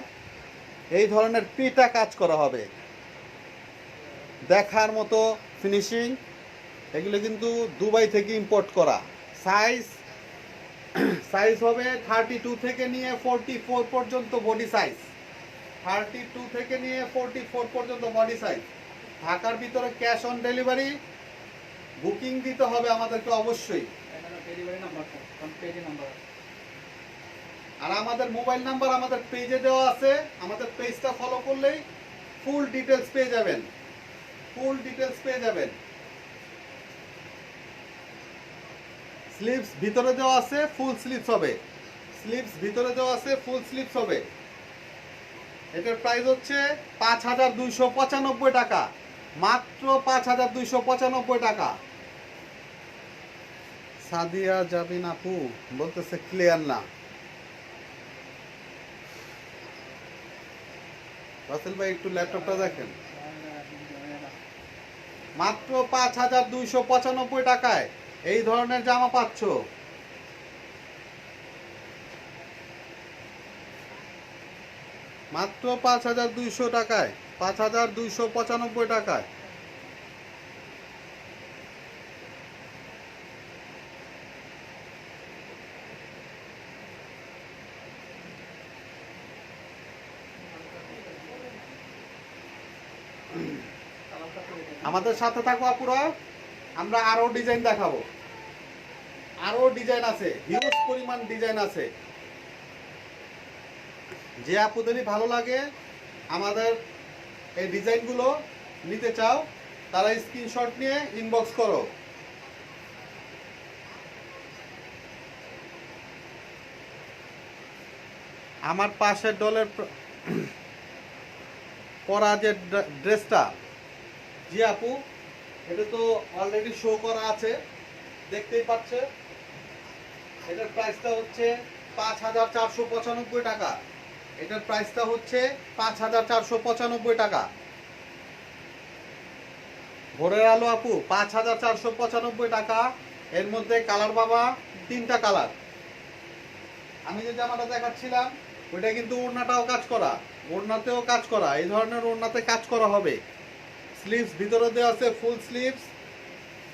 এই ধরনের পিটা কাজ করা হবে, দেখার মতো ফিনিশিং। এগুলো কিন্তু দুবাই থেকে ইম্পোর্ট করা। সাইজ সাইজ হবে 32 থেকে নিয়ে 44 পর্যন্ত বডি সাইজ, 32 থেকে নিয়ে 44 পর্যন্ত বডি সাইজ। ঢাকার ভিতরে ক্যাশ অন ডেলিভারি, বুকিং দিতে হবে আমাদেরকে অবশ্যই। আর আমাদের মোবাইল নাম্বার আমাদের পেজে দেওয়া আছে, আমাদের পেজটা ফলো করলেই ফুল ডিটেলস পেয়ে যাবেন, ফুল ডিটেলস পেয়ে যাবেন। স্লিভস ভিতরে দেওয়া আছে, ফুল স্লিভস হবে, স্লিভস ভিতরে দেওয়া আছে, ফুল স্লিভস হবে। এটার প্রাইস হচ্ছে 5,295 টাকা, মাত্র 5,295 টাকা। সাদিয়া জাবিন আপু বলতেছে ক্লিয়ার না। রাসেল ভাই একটু ল্যাপটপটা দেখেন। মাত্র 5,295 টাকায় এই ধরনের জামা পাচ্ছ। মাত্র 5,200 টাকায়, 5,295 টাকায়। আমাদের সাথে থাকো আপুরা, আমরা আরো ডিজাইন দেখাবো, আরো ডিজাইন আছে, হিউজ পরিমাণ ডিজাইন আছে। যে আপুদেরই ভালো লাগে আমাদের এই ডিজাইনগুলো নিতে চাও, তারা স্ক্রিনশট নিয়ে ইনবক্স করো। আমার পাশের ডলের পরা যে ড্রেসটা, জি আপু এটা তো অলরেডি শো করা আছে, দেখতেই পাচ্ছে। এটার প্রাইসটা হচ্ছে 5,495 টাকা। এটার প্রাইসটা হচ্ছে 5,495 টাকা। ভোরের আলো আপু 5,495 টাকা। এর মধ্যে কালার পাবা 3টা কালার। আমি যে জামাটা দেখাচ্ছিলাম ওইটা কিন্তু ওড়নাটাও কাজ করা, ওড়নাতেও কাজ করা, এই ধরনের ওড়নাতে কাজ করা হবে। স্লিভস ভিতরে দেওয়া আছে ফুল স্লিভস।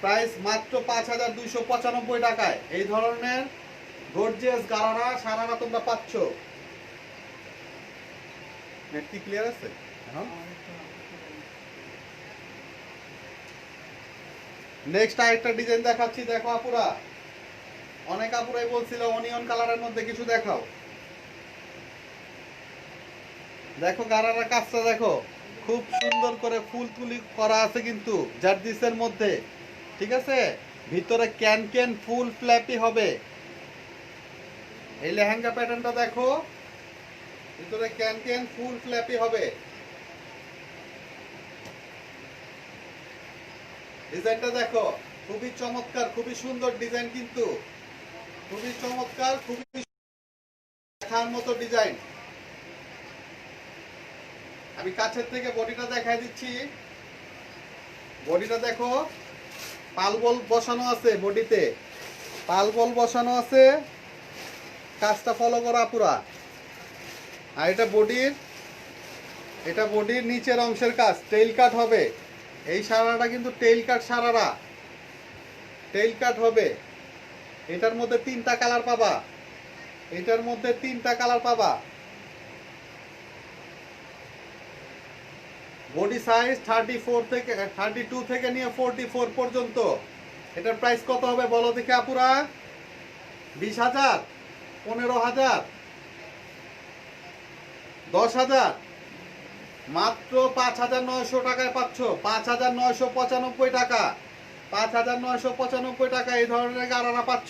প্রাইস মাত্র 5,295 টাকায় এই ধরনের গর্জিয়াস গারারা সারারা তোমরা পাচ্ছ। নেট কি ক্লিয়ার আছে? নেক্সট আরেকটা ডিজাইন দেখাচ্ছি, দেখো আপুরা, অনেক আপুরাই বলছিল অনিয়ন কালারের মধ্যে কিছু দেখাও। দেখো গারারা কাজটা দেখো, খুব সুন্দর করে ফুল তুলি করা আছে কিন্তু জারদিসের মধ্যে, ঠিক আছে। ভিতরে ক্যান ক্যান ফুল ফ্ল্যাপি হবে। এই লেহেঙ্গা প্যাটার্নটা দেখো, ভিতরে ক্যান ক্যান ফুল ফ্ল্যাপি হবে। ডিজাইনটা দেখো, খুবই চমৎকার, খুবই সুন্দর ডিজাইন, কিন্তু খুবই চমৎকার, খুবই দেখার মতো ডিজাইন। আমি কাছের থেকে বডিটা দেখাই দিচ্ছি। বডিটা দেখো, পাল বল বসানো আছে বডিতে, পাল বল বসানো আছে। কাজটা ফলো করা পুরা। আর এটা বডির নিচের অংশের কাজ, টেইল কাট হবে। এই সারারা কিন্তু টেইল কাট সারারা, টেইল কাট হবে। এটার মধ্যে 3টা কালার পাবা, এটার মধ্যে 3টা কালার পাবা। বডি সাইজ 34 থেকে 32 থেকে নিয়ে 44 পর্যন্ত। এটার প্রাইস কত হবে বলো দেখে আপুরা? 20,000, 15,000, 10,000, মাত্র 5,900 টাকায় পাচ্ছ। 5,995 টাকা, 5,995 টাকা এই ধরনের গারারা পাচ্ছ।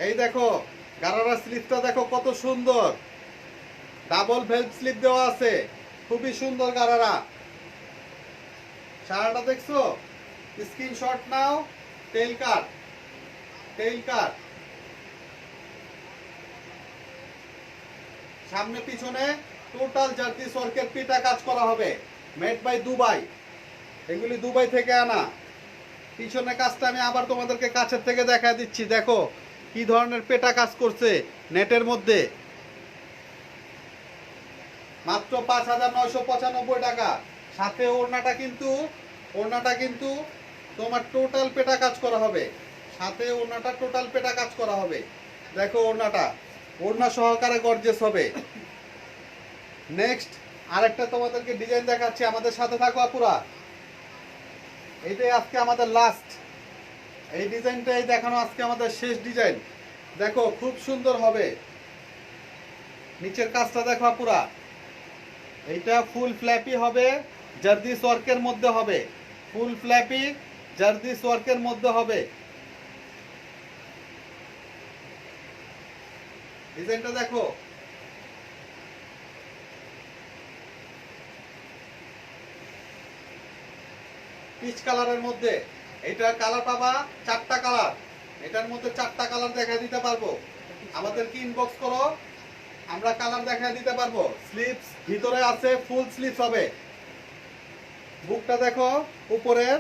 এই দেখো গারারা স্লিপটা দেখো কত সুন্দর, ডাবল ভেলভ স্লিপ দেওয়া আছে, খুবই সুন্দর গারারা। সারাটা দেখছো? স্ক্রিনশট নাও। টেইল কাট, টেইল কাট, সামনে পিছনে টোটাল জারদিস ওয়ার্কের পিটা কাজ করা হবে, মেড বাই দুবাই। এগুলি দুবাই থেকে আনা। পিছনে কাজটা আমি আবার তোমাদেরকে কাছের থেকে দেখা দিচ্ছি। দেখো কি ধরনের পেটা কাজ করছে নেটের মধ্যে। মাত্র 5,995 টাকা। সাথে ওড়নাটা কিন্তু তোমার টোটাল পেটা কাজ করা হবে। সাথে ওড়নাটা টোটাল পেটা কাজ করা হবে। দেখো ওড়না সহকারে গর্জিয়াস হবে। নেক্সট আরেকটা তোমাদেরকে ডিজাইন দেখাচ্ছি, আমাদের সাথে থাকো আপুরা। এইটাই আজকে আমাদের লাস্ট। এই ডিজাইনটাই দেখানো আজকে আমাদের শেষ ডিজাইন। দেখো খুব সুন্দর হবে। নিচের কাজটা দেখো আপুরা, এইটা ফুল ফ্ল্যাপি হবে, জারদিস ওয়ার্কের মধ্যে হবে। ফুল ফ্ল্যাপি জারদিস ওয়ার্কের মধ্যে হবে। ডিজাইনটা দেখো, পিচ কালারের মধ্যে। এটা কালার পাবা 4টা কালার। এটার মধ্যে 4টা কালার দেখা দিতে পারবো। আমাদেরকে ইনবক্স করো, আমরা কালার দেখা দিতে পারবো। স্লিপস ভিতরে আছে, ফুল স্লিপস হবে। বুকটা দেখো, উপরের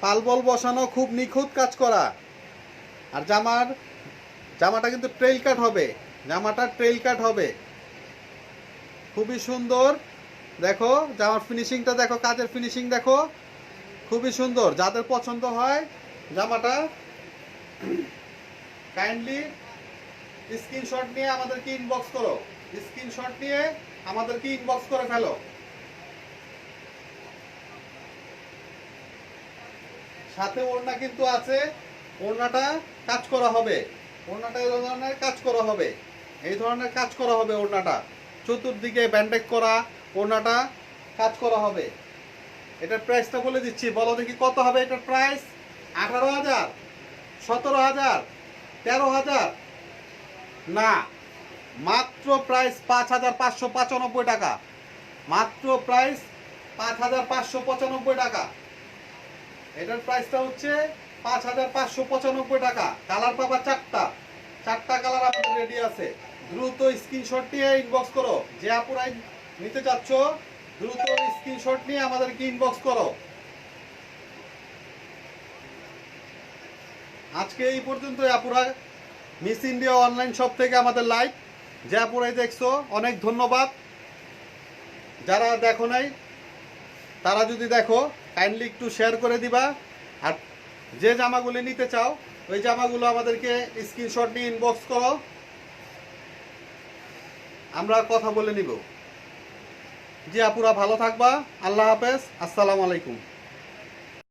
পালবল বসানো, খুব নিখুঁত কাজ করা। আর জামাটা কিন্তু ট্রেইল কাট হবে, জামাটা ট্রেইল কাট হবে, খুবই সুন্দর। দেখো জামার ফিনিশিংটা দেখো, কাজের ফিনিশিং দেখো, খুবই সুন্দর। যাদের পছন্দ হয় জামাটা, কাইন্ডলি স্ক্রিনশট নিয়ে আমাদেরকে ইনবক্স করো, স্ক্রিনশট নিয়ে আমাদেরকে ইনবক্স করে ফেলো। সাথে ওড়না কিন্তু আছে, ওড়নাটা কাজ করা হবে, ওড়নাটা এই ধরনের কাজ করা হবে, এই ধরনের কাজ করা হবে। ওড়নাটা চতুর্দিকে ব্যান্ডেজ করা, ওড়নাটা কাজ করা হবে। এটার প্রাইসটা বলে দিচ্ছি, বলো দেখি কত হবে এটার প্রাইস? 18,000, 17,000, 13,000? না, মাত্র প্রাইস 5,595 টাকা। মাত্র প্রাইস 5,595 টাকা। এটার প্রাইসটা হচ্ছে 5,595 টাকা। কালার পাবা 4টা কালার আমাদের রেডি আছে। দ্রুত স্ক্রিনশট নিয়ে ইনবক্স করো। যে আপুরাই নিতে চাচ্ছ দ্রুত স্ক্রিনশট নিয়ে আমাদেরকে ইনবক্স করো। আজকে এই পর্যন্তই আপুরা। মিস ইন্ডিয়া অনলাইন শপ থেকে আমাদের লাইভ। যে আপুরাই দেখছো অনেক ধন্যবাদ। যারা দেখো নাই তারা যদি দেখো কাইন্ডলি একটু শেয়ার করে দিবা। আর যে জামাগুলো নিতে চাও ওই জামাগুলো আমাদেরকে স্ক্রিনশট নিয়ে ইনবক্স করো, আমরা কথা বলে নিব। জি আপুরা ভালো থাকবা। আল্লাহ হাফেজ, আসসালামু আলাইকুম।